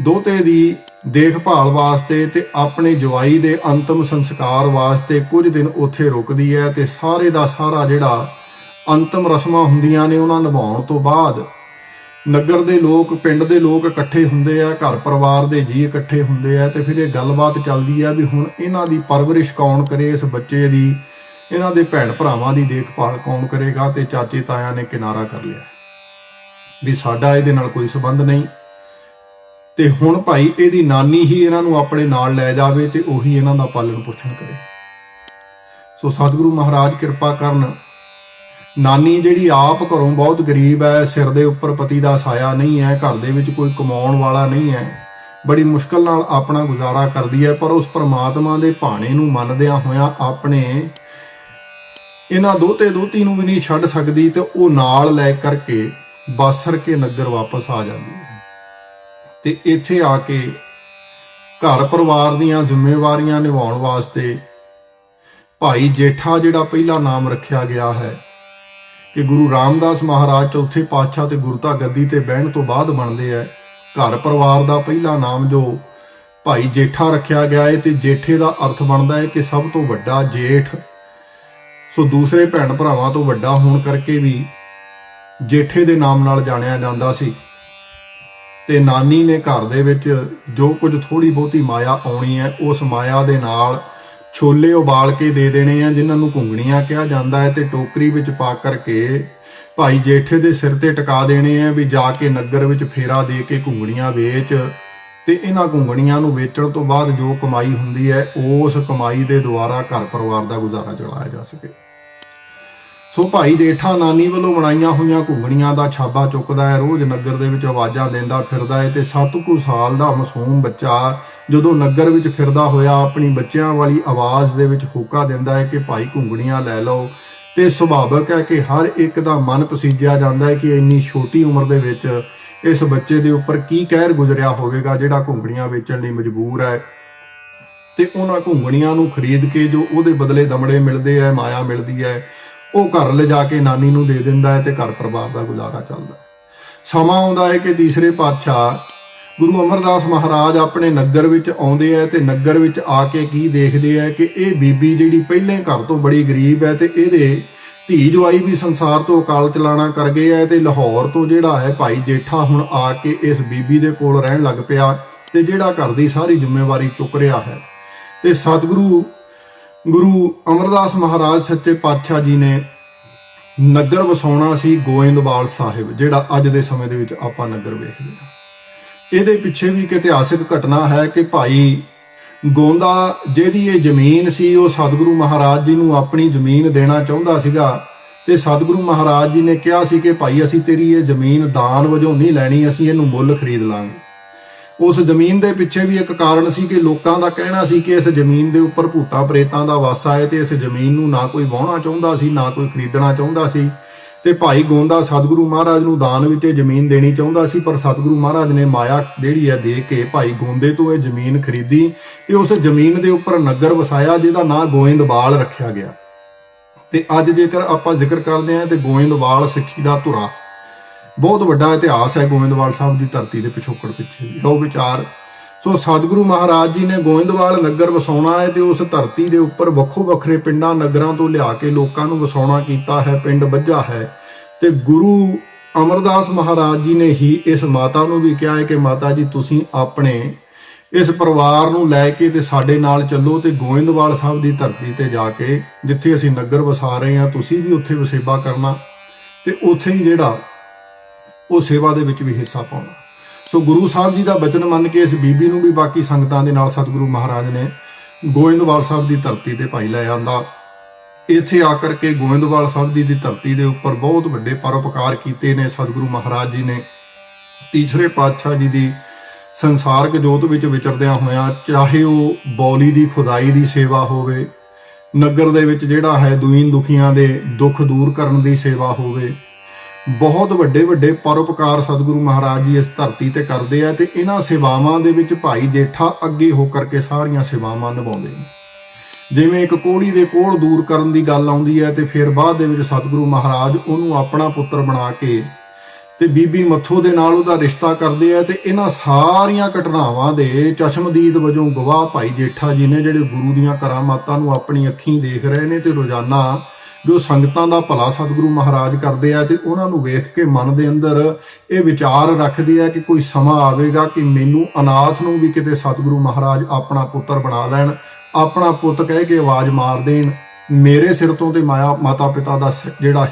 ਦੋਤੇ ਦੀ ਦੇਖਭਾਲ ਵਾਸਤੇ ਤੇ ਆਪਣੇ ਜਵਾਈ ਦੇ ਅੰਤਮ ਸੰਸਕਾਰ ਵਾਸਤੇ ਕੁਝ ਦਿਨ ਉੱਥੇ ਰੁਕਦੀ ਹੈ। ਤੇ ਸਾਰੇ ਦਾ ਸਾਰਾ ਜਿਹੜਾ ਅੰਤਮ ਰਸਮਾਂ ਹੁੰਦੀਆਂ ਨੇ ਉਹਨਾਂ ਨਿਭਾਉਣ ਤੋਂ ਬਾਅਦ ਨਗਰ ਦੇ ਲੋਕ, ਪਿੰਡ ਦੇ ਲੋਕ ਇਕੱਠੇ ਹੁੰਦੇ ਆ, ਘਰ ਪਰਿਵਾਰ ਦੇ ਜੀ ਇਕੱਠੇ ਹੁੰਦੇ ਆ ਤੇ ਫਿਰ ਇਹ ਗੱਲਬਾਤ ਚੱਲਦੀ ਆ ਵੀ ਹੁਣ ਇਹਨਾਂ ਦੀ ਪਰਵਰਿਸ਼ ਕੌਣ ਕਰੇ, ਇਸ ਬੱਚੇ ਦੀ, ਇਹਨਾਂ ਦੇ ਭੈਣ ਭਰਾਵਾਂ ਦੀ ਦੇਖਭਾਲ ਕੌਣ ਕਰੇਗਾ। ਤੇ ਚਾਚੇ ਤਾਇਆਂ ਨੇ ਕਿਨਾਰਾ ਕਰ ਲਿਆ ਵੀ ਸਾਡਾ ਇਹਦੇ ਨਾਲ ਕੋਈ ਸੰਬੰਧ ਨਹੀਂ ਤੇ ਹੁਣ ਭਾਈ ਇਹਦੀ ਨਾਨੀ ਹੀ ਇਹਨਾਂ ਨੂੰ ਆਪਣੇ ਨਾਲ ਲੈ ਜਾਵੇ ਤੇ ਉਹੀ ਇਹਨਾਂ ਦਾ ਪਾਲਣ ਪੋਸ਼ਣ ਕਰੇ। ਸੋ ਸਤਿਗੁਰੂ ਮਹਾਰਾਜ ਕਿਰਪਾ ਕਰਨ, ਨਾਨੀ ਜਿਹੜੀ ਆਪ ਘਰੋਂ ਬਹੁਤ ਗਰੀਬ ਹੈ, ਸਿਰ ਦੇ ਉੱਪਰ ਪਤੀ ਦਾ ਸਾਇਆ ਨਹੀਂ ਹੈ, ਘਰ ਦੇ ਵਿੱਚ ਕੋਈ ਕਮਾਉਣ ਵਾਲਾ ਨਹੀਂ ਹੈ, ਬੜੀ ਮੁਸ਼ਕਲ ਨਾਲ ਆਪਣਾ ਗੁਜ਼ਾਰਾ ਕਰਦੀ ਹੈ, ਪਰ ਉਸ ਪਰਮਾਤਮਾ ਦੇ ਭਾਣੇ ਨੂੰ ਮੰਨਦਿਆਂ ਹੋਇਆਂ ਆਪਣੇ ਇਹਨਾਂ ਦੋਤੇ ਦੋਤੀ ਨੂੰ ਵੀ ਨਹੀਂ ਛੱਡ ਸਕਦੀ ਤੇ ਉਹ ਨਾਲ ਲੈ ਕਰਕੇ ਬਾਸਰ ਕੇ ਨਗਰ ਵਾਪਸ ਆ ਜਾਂਦੀ ਹੈ। ਤੇ ਇੱਥੇ ਆ ਕੇ ਘਰ ਪਰਿਵਾਰ ਦੀਆਂ ਜ਼ਿੰਮੇਵਾਰੀਆਂ ਨਿਭਾਉਣ ਵਾਸਤੇ ਭਾਈ ਜੇਠਾ, ਜਿਹੜਾ ਪਹਿਲਾ ਨਾਮ ਰੱਖਿਆ ਗਿਆ ਹੈ ਕਿ ਗੁਰੂ ਰਾਮਦਾਸ ਮਹਾਰਾਜ ਚੌਥੇ ਪਾਤਸ਼ਾਹ ਤੇ ਗੁਰਤਾ ਗੱਦੀ ਤੇ ਬਹਿਣ ਤੋਂ ਬਾਅਦ ਬਣਦੇ ਆ, ਘਰ ਪਰਿਵਾਰ ਦਾ ਪਹਿਲਾ ਨਾਮ ਜੋ ਭਾਈ ਜੇਠਾ ਰੱਖਿਆ ਗਿਆ ਹੈ। ਤੇ ਜੇਠੇ ਦਾ ਅਰਥ ਬਣਦਾ ਹੈ ਕਿ ਸਭ ਤੋਂ ਵੱਡਾ ਜੇਠ। ਸੋ ਦੂਸਰੇ ਭੈਣ ਭਰਾਵਾਂ ਤੋਂ ਵੱਡਾ ਹੋਣ ਕਰਕੇ ਵੀ ਜੇਠੇ ਦੇ ਨਾਮ ਨਾਲ ਜਾਣਿਆ ਜਾਂਦਾ ਸੀ। ਤੇ ਨਾਨੀ ਨੇ ਘਰ ਦੇ ਵਿੱਚ ਜੋ ਕੁਝ ਥੋੜੀ ਬਹੁਤੀ ਮਾਇਆ ਆਉਣੀ ਹੈ, ਉਸ ਮਾਇਆ ਦੇ ਨਾਲ ਛੋਲੇ ਉਬਾਲ ਕੇ ਦੇ ਦੇਣੇ ਆ, ਜਿਨ੍ਹਾਂ ਨੂੰ ਘੁੰਗਣੀਆਂ ਕਿਹਾ ਜਾਂਦਾ ਹੈ, ਤੇ ਟੋਕਰੀ ਵਿੱਚ ਪਾ ਕਰਕੇ ਭਾਈ ਜੇਠੇ ਦੇ ਸਿਰ ਤੇ ਟਿਕਾ ਦੇਣੇ ਆ ਵੀ ਜਾ ਕੇ ਨਗਰ ਵਿੱਚ ਫੇਰਾ ਦੇ ਕੇ ਘੁੰਗਣੀਆਂ ਵੇਚ। ਤੇ ਇਹਨਾਂ ਘੁੰਗਣੀਆਂ ਨੂੰ ਵੇਚਣ ਤੋਂ ਬਾਅਦ ਜੋ ਕਮਾਈ ਹੁੰਦੀ ਹੈ, ਉਸ ਕਮਾਈ ਦੇ ਦੁਆਰਾ ਘਰ ਪਰਿਵਾਰ ਦਾ ਗੁਜ਼ਾਰਾ ਚਲਾਇਆ ਜਾ ਸਕੇ। ਸੋ ਭਾਈ ਜੇਠਾ ਨਾਨੀ ਵੱਲੋਂ ਬਣਾਈਆਂ ਹੋਈਆਂ ਘੁੰਗਣੀਆਂ ਦਾ ਛਾਬਾ ਚੁੱਕਦਾ ਹੈ, ਰੋਜ਼ ਨਗਰ ਦੇ ਵਿੱਚ ਆਵਾਜ਼ਾਂ ਦਿੰਦਾ ਫਿਰਦਾ ਹੈ। ਤੇ 7 ਸਾਲ ਦਾ ਮਾਸੂਮ ਬੱਚਾ ਜਦੋਂ ਨਗਰ ਵਿੱਚ ਫਿਰਦਾ ਹੋਇਆ ਆਪਣੀ ਬੱਚਿਆਂ ਵਾਲੀ ਆਵਾਜ਼ ਦੇ ਵਿੱਚ ਹੋਕਾ ਦਿੰਦਾ ਹੈ ਕਿ ਭਾਈ ਘੁੰਗਣੀਆਂ ਲੈ ਲਓ। ਤੇ ਸੁਭਾਵਿਕ ਹੈ ਕਿ ਹਰ ਇੱਕ ਦਾ ਮਨ ਪਸੀਜਿਆ ਜਾਂਦਾ ਹੈ ਕਿ ਇੰਨੀ ਛੋਟੀ ਉਮਰ ਦੇ ਵਿੱਚ ਇਸ ਬੱਚੇ ਦੇ ਉੱਪਰ ਕੀ ਕਹਿਰ ਗੁਜ਼ਰਿਆ ਹੋਵੇਗਾ ਜਿਹੜਾ ਘੁੰਗਣੀਆਂ ਵੇਚਣ ਲਈ ਮਜਬੂਰ ਹੈ। ਤੇ ਉਹਨਾਂ ਘੁੰਗਣੀਆਂ ਨੂੰ ਖਰੀਦ ਕੇ ਜੋ ਉਹਦੇ ਬਦਲੇ ਦਮੜੇ ਮਿਲਦੇ ਹੈ, ਮਾਇਆ ਮਿਲਦੀ ਹੈ, ਉਹ ਘਰ ਲਿਜਾ ਕੇ ਨਾਨੀ ਨੂੰ ਦੇ ਦਿੰਦਾ ਹੈ ਤੇ ਘਰ ਪਰਿਵਾਰ ਦਾ ਗੁਜ਼ਾਰਾ ਚੱਲਦਾ। ਸਮਾਂ ਆਉਂਦਾ ਹੈ ਕਿ ਤੀਸਰੇ ਪਾਤਸ਼ਾਹ ਗੁਰੂ ਅਮਰਦਾਸ ਮਹਾਰਾਜ ਆਪਣੇ ਨਗਰ ਵਿੱਚ ਆਉਂਦੇ ਹੈ ਤੇ ਨਗਰ ਵਿੱਚ ਆ ਕੇ ਕੀ ਦੇਖਦੇ ਹੈ ਕਿ ਇਹ ਬੀਬੀ ਜਿਹੜੀ ਪਹਿਲੇ ਘਰ ਤੋਂ ਬੜੀ ਗਰੀਬ ਹੈ ਤੇ ਇਹਦੇ ਧੀ ਜਵਾਈ ਵੀ ਸੰਸਾਰ ਤੋਂ ਅਕਾਲ ਚਲਾਣਾ ਕਰ ਗਏ ਹੈ। ਤੇ ਲਾਹੌਰ ਤੋਂ ਜਿਹੜਾ ਹੈ ਭਾਈ ਜੇਠਾ ਹੁਣ ਆ ਕੇ ਇਸ ਬੀਬੀ ਦੇ ਕੋਲ ਰਹਿਣ ਲੱਗ ਪਿਆ ਤੇ ਜਿਹੜਾ ਘਰ ਦੀ ਸਾਰੀ ਜ਼ਿੰਮੇਵਾਰੀ ਚੁੱਕ ਰਿਹਾ ਹੈ। ਤੇ ਸਤਿਗੁਰੂ ਗੁਰੂ ਅਮਰਦਾਸ ਮਹਾਰਾਜ ਸੱਚੇ ਪਾਤਸ਼ਾਹ ਜੀ ਨੇ ਨਗਰ ਵਸਾਉਣਾ ਸੀ ਗੋਇੰਦਵਾਲ ਸਾਹਿਬ, ਜਿਹੜਾ ਅੱਜ ਦੇ ਸਮੇਂ ਦੇ ਵਿੱਚ ਆਪਾਂ ਨਗਰ ਵੇਖਦੇ ਹਾਂ। ਇਹਦੇ ਪਿੱਛੇ ਵੀ ਇੱਕ ਇਤਿਹਾਸਿਕ ਘਟਨਾ ਹੈ ਕਿ ਭਾਈ ਗੋਂਦਾ ਜਿਹਦੀ ਇਹ ਜ਼ਮੀਨ ਸੀ, ਉਹ ਸਤਿਗੁਰੂ ਮਹਾਰਾਜ ਜੀ ਨੂੰ ਆਪਣੀ ਜ਼ਮੀਨ ਦੇਣਾ ਚਾਹੁੰਦਾ ਸੀਗਾ ਤੇ ਸਤਿਗੁਰੂ ਮਹਾਰਾਜ ਜੀ ਨੇ ਕਿਹਾ ਸੀ ਕਿ ਭਾਈ ਅਸੀਂ ਤੇਰੀ ਇਹ ਜ਼ਮੀਨ ਦਾਨ ਵਜੋਂ ਨਹੀਂ ਲੈਣੀ, ਅਸੀਂ ਇਹਨੂੰ ਮੁੱਲ ਖਰੀਦ ਲਾਂਗੇ। ਉਸ ਜ਼ਮੀਨ ਦੇ ਪਿੱਛੇ ਵੀ ਇੱਕ ਕਾਰਨ ਸੀ ਕਿ ਲੋਕਾਂ ਦਾ ਕਹਿਣਾ ਸੀ ਕਿ ਇਸ ਜ਼ਮੀਨ ਦੇ ਉੱਪਰ ਭੂਤਾਂ ਪ੍ਰੇਤਾਂ ਦਾ ਵਾਸਾ ਹੈ ਤੇ ਇਸ ਜ਼ਮੀਨ ਨੂੰ ਨਾ ਕੋਈ ਵਾਹੁਣਾ ਚਾਹੁੰਦਾ ਸੀ, ਨਾ ਕੋਈ ਖਰੀਦਣਾ ਚਾਹੁੰਦਾ ਸੀ। ਤੇ ਭਾਈ ਗੋਂਦਾ ਸਤਿਗੁਰੂ ਮਹਾਰਾਜ ਨੂੰ ਦਾਨ ਵਿੱਚ ਇਹ ਜ਼ਮੀਨ ਦੇਣੀ ਚਾਹੁੰਦਾ ਸੀ, ਪਰ ਸਤਿਗੁਰੂ ਮਹਾਰਾਜ ਨੇ ਮਾਇਆ ਜਿਹੜੀ ਹੈ ਦੇ ਕੇ ਭਾਈ ਗੋਂਦੇ ਤੋਂ ਇਹ ਜ਼ਮੀਨ ਖਰੀਦੀ ਤੇ ਉਸ ਜ਼ਮੀਨ ਦੇ ਉੱਪਰ ਨਗਰ ਵਸਾਇਆ, ਜਿਹਦਾ ਨਾਂ ਗੋਇੰਦਵਾਲ ਰੱਖਿਆ ਗਿਆ। ਤੇ ਅੱਜ ਜੇਕਰ ਆਪਾਂ ਜ਼ਿਕਰ ਕਰਦੇ ਹਾਂ ਤੇ ਗੋਇੰਦਵਾਲ ਸਿੱਖੀ ਦਾ ਧੁਰਾ, ਬਹੁਤ ਵੱਡਾ ਇਤਿਹਾਸ ਹੈ ਗੋਇੰਦਵਾਲ ਸਾਹਿਬ ਦੀ ਧਰਤੀ ਦੇ ਪਿਛੋਕੜ ਪਿੱਛੇ ਲਓ ਵਿਚਾਰ। ਸੋ ਸਤਿਗੁਰੂ ਮਹਾਰਾਜ ਜੀ ਨੇ ਗੋਇੰਦਵਾਲ ਨਗਰ ਵਸਾਉਣਾ ਹੈ ਤੇ ਉਸ ਧਰਤੀ ਦੇ ਉੱਪਰ ਵੱਖੋ ਵੱਖਰੇ ਪਿੰਡਾਂ ਨਗਰਾਂ ਤੋਂ ਲਿਆ ਕੇ ਲੋਕਾਂ ਨੂੰ ਵਸਾਉਣਾ ਕੀਤਾ ਹੈ, ਪਿੰਡ ਬੱਝਾ ਹੈ। ਤੇ ਗੁਰੂ ਅਮਰਦਾਸ ਮਹਾਰਾਜ ਜੀ ਨੇ ਹੀ ਇਸ ਮਾਤਾ ਨੂੰ ਵੀ ਕਿਹਾ ਹੈ ਕਿ ਮਾਤਾ ਜੀ ਤੁਸੀਂ ਆਪਣੇ ਇਸ ਪਰਿਵਾਰ ਨੂੰ ਲੈ ਕੇ ਤੇ ਸਾਡੇ ਨਾਲ ਚੱਲੋ ਤੇ ਗੋਇੰਦਵਾਲ ਸਾਹਿਬ ਦੀ ਧਰਤੀ ਤੇ ਜਾ ਕੇ ਜਿੱਥੇ ਅਸੀਂ ਨਗਰ ਵਸਾ ਰਹੇ ਹਾਂ ਤੁਸੀਂ ਵੀ ਉੱਥੇ ਵਸੇਬਾ ਕਰਨਾ ਤੇ ਉੱਥੇ ਹੀ ਜਿਹੜਾ ਉਹ ਸੇਵਾ ਦੇ ਵਿੱਚ ਵੀ ਹਿੱਸਾ ਪਾਉਣਾ। ਸੋ ਗੁਰੂ ਸਾਹਿਬ ਜੀ ਦਾ ਬਚਨ ਮੰਨ ਕੇ ਇਸ ਬੀਬੀ ਨੂੰ ਵੀ ਬਾਕੀ ਸੰਗਤਾਂ ਦੇ ਨਾਲ ਸਤਿਗੁਰੂ ਮਹਾਰਾਜ ਨੇ ਗੋਇੰਦਵਾਲ ਸਾਹਿਬ ਦੀ ਧਰਤੀ ਤੇ ਭਾਈ ਲੈ ਆਂਦਾ। ਇੱਥੇ ਆ ਕਰਕੇ ਗੋਇੰਦਵਾਲ ਸਾਹਿਬ ਦੀ ਧਰਤੀ ਦੇ ਉੱਪਰ ਬਹੁਤ ਵੱਡੇ ਪਰਉਪਕਾਰ ਕੀਤੇ ਨੇ ਸਤਿਗੁਰੂ ਮਹਾਰਾਜ ਜੀ ਨੇ। ਤੀਸਰੇ ਪਾਤਸ਼ਾਹ ਜੀ ਦੀ ਸੰਸਾਰਕ ਜੋਤ ਵਿੱਚ ਵਿਚਰਦਿਆਂ ਹੋਇਆਂ, ਚਾਹੇ ਉਹ ਬੌਲੀ ਦੀ ਖੁਦਾਈ ਦੀ ਸੇਵਾ ਹੋਵੇ, ਨਗਰ ਦੇ ਵਿੱਚ ਜਿਹੜਾ ਹੈ ਦੀਨ ਦੁਖੀਆਂ ਦੇ ਦੁੱਖ ਦੂਰ ਕਰਨ ਦੀ ਸੇਵਾ ਹੋਵੇ, ਬਹੁਤ ਵੱਡੇ ਵੱਡੇ ਪਰਉਪਕਾਰ ਸਤਿਗੁਰੂ ਮਹਾਰਾਜ ਜੀ ਇਸ ਧਰਤੀ ਤੇ ਕਰਦੇ ਆ। ਤੇ ਇਹਨਾਂ ਸੇਵਾਵਾਂ ਦੇ ਵਿੱਚ ਭਾਈ ਜੇਠਾ ਅੱਗੇ ਹੋ ਕਰਕੇ ਸਾਰੀਆਂ ਸੇਵਾਵਾਂ ਨਿਭਾਉਂਦੇ ਨੇ। ਜਿਵੇਂ ਇੱਕ ਕੋਹੜੀ ਦੇ ਕੋਹੜ ਦੂਰ ਕਰਨ ਦੀ ਗੱਲ ਆਉਂਦੀ ਹੈ ਤੇ ਫਿਰ ਬਾਅਦ ਦੇ ਵਿੱਚ ਸਤਿਗੁਰੂ ਮਹਾਰਾਜ ਉਹਨੂੰ ਆਪਣਾ ਪੁੱਤਰ ਬਣਾ ਕੇ ਤੇ ਬੀਬੀ ਮੱਥੋ ਦੇ ਨਾਲ ਉਹਦਾ ਰਿਸ਼ਤਾ ਕਰਦੇ ਆ। ਤੇ ਇਹਨਾਂ ਸਾਰੀਆਂ ਘਟਨਾਵਾਂ ਦੇ ਚਸ਼ਮਦੀਦ ਵਜੋਂ ਗਵਾਹ ਭਾਈ ਜੇਠਾ ਜੀ ਨੇ, ਜਿਹੜੇ ਗੁਰੂ ਦੀਆਂ ਕਰਾਮਾਤਾਂ ਨੂੰ ਆਪਣੀ ਅੱਖੀਂ ਦੇਖ ਰਹੇ ਨੇ ਤੇ ਰੋਜ਼ਾਨਾ ਜੋ ਸੰਗਤਾਂ ਦਾ ਭਲਾ ਸਤਿਗੁਰੂ ਮਹਾਰਾਜ ਕਰਦੇ ਆ ਤੇ ਉਹਨਾਂ ਨੂੰ ਵੇਖ ਕੇ ਮਨ ਦੇ ਅੰਦਰ ਇਹ ਵਿਚਾਰ ਰੱਖਦੇ ਆ ਕਿ ਕੋਈ ਸਮਾਂ ਆਵੇਗਾ ਕਿ ਮੈਨੂੰ ਅਨਾਥ ਨੂੰ ਵੀ ਕਿਤੇ ਸਤਿਗੁਰੂ ਮਹਾਰਾਜ ਆਪਣਾ ਪੁੱਤਰ ਬਣਾ ਲੈਣ, ਆਪਣਾ ਪੁੱਤ ਕਹਿ ਕੇ ਆਵਾਜ਼ ਮਾਰ ਦੇਣ। ਮੇਰੇ ਸਿਰ ਤੋਂ ਤੇ ਮਾਤਾ ਪਿਤਾ ਦਾ ਜਿਹੜਾ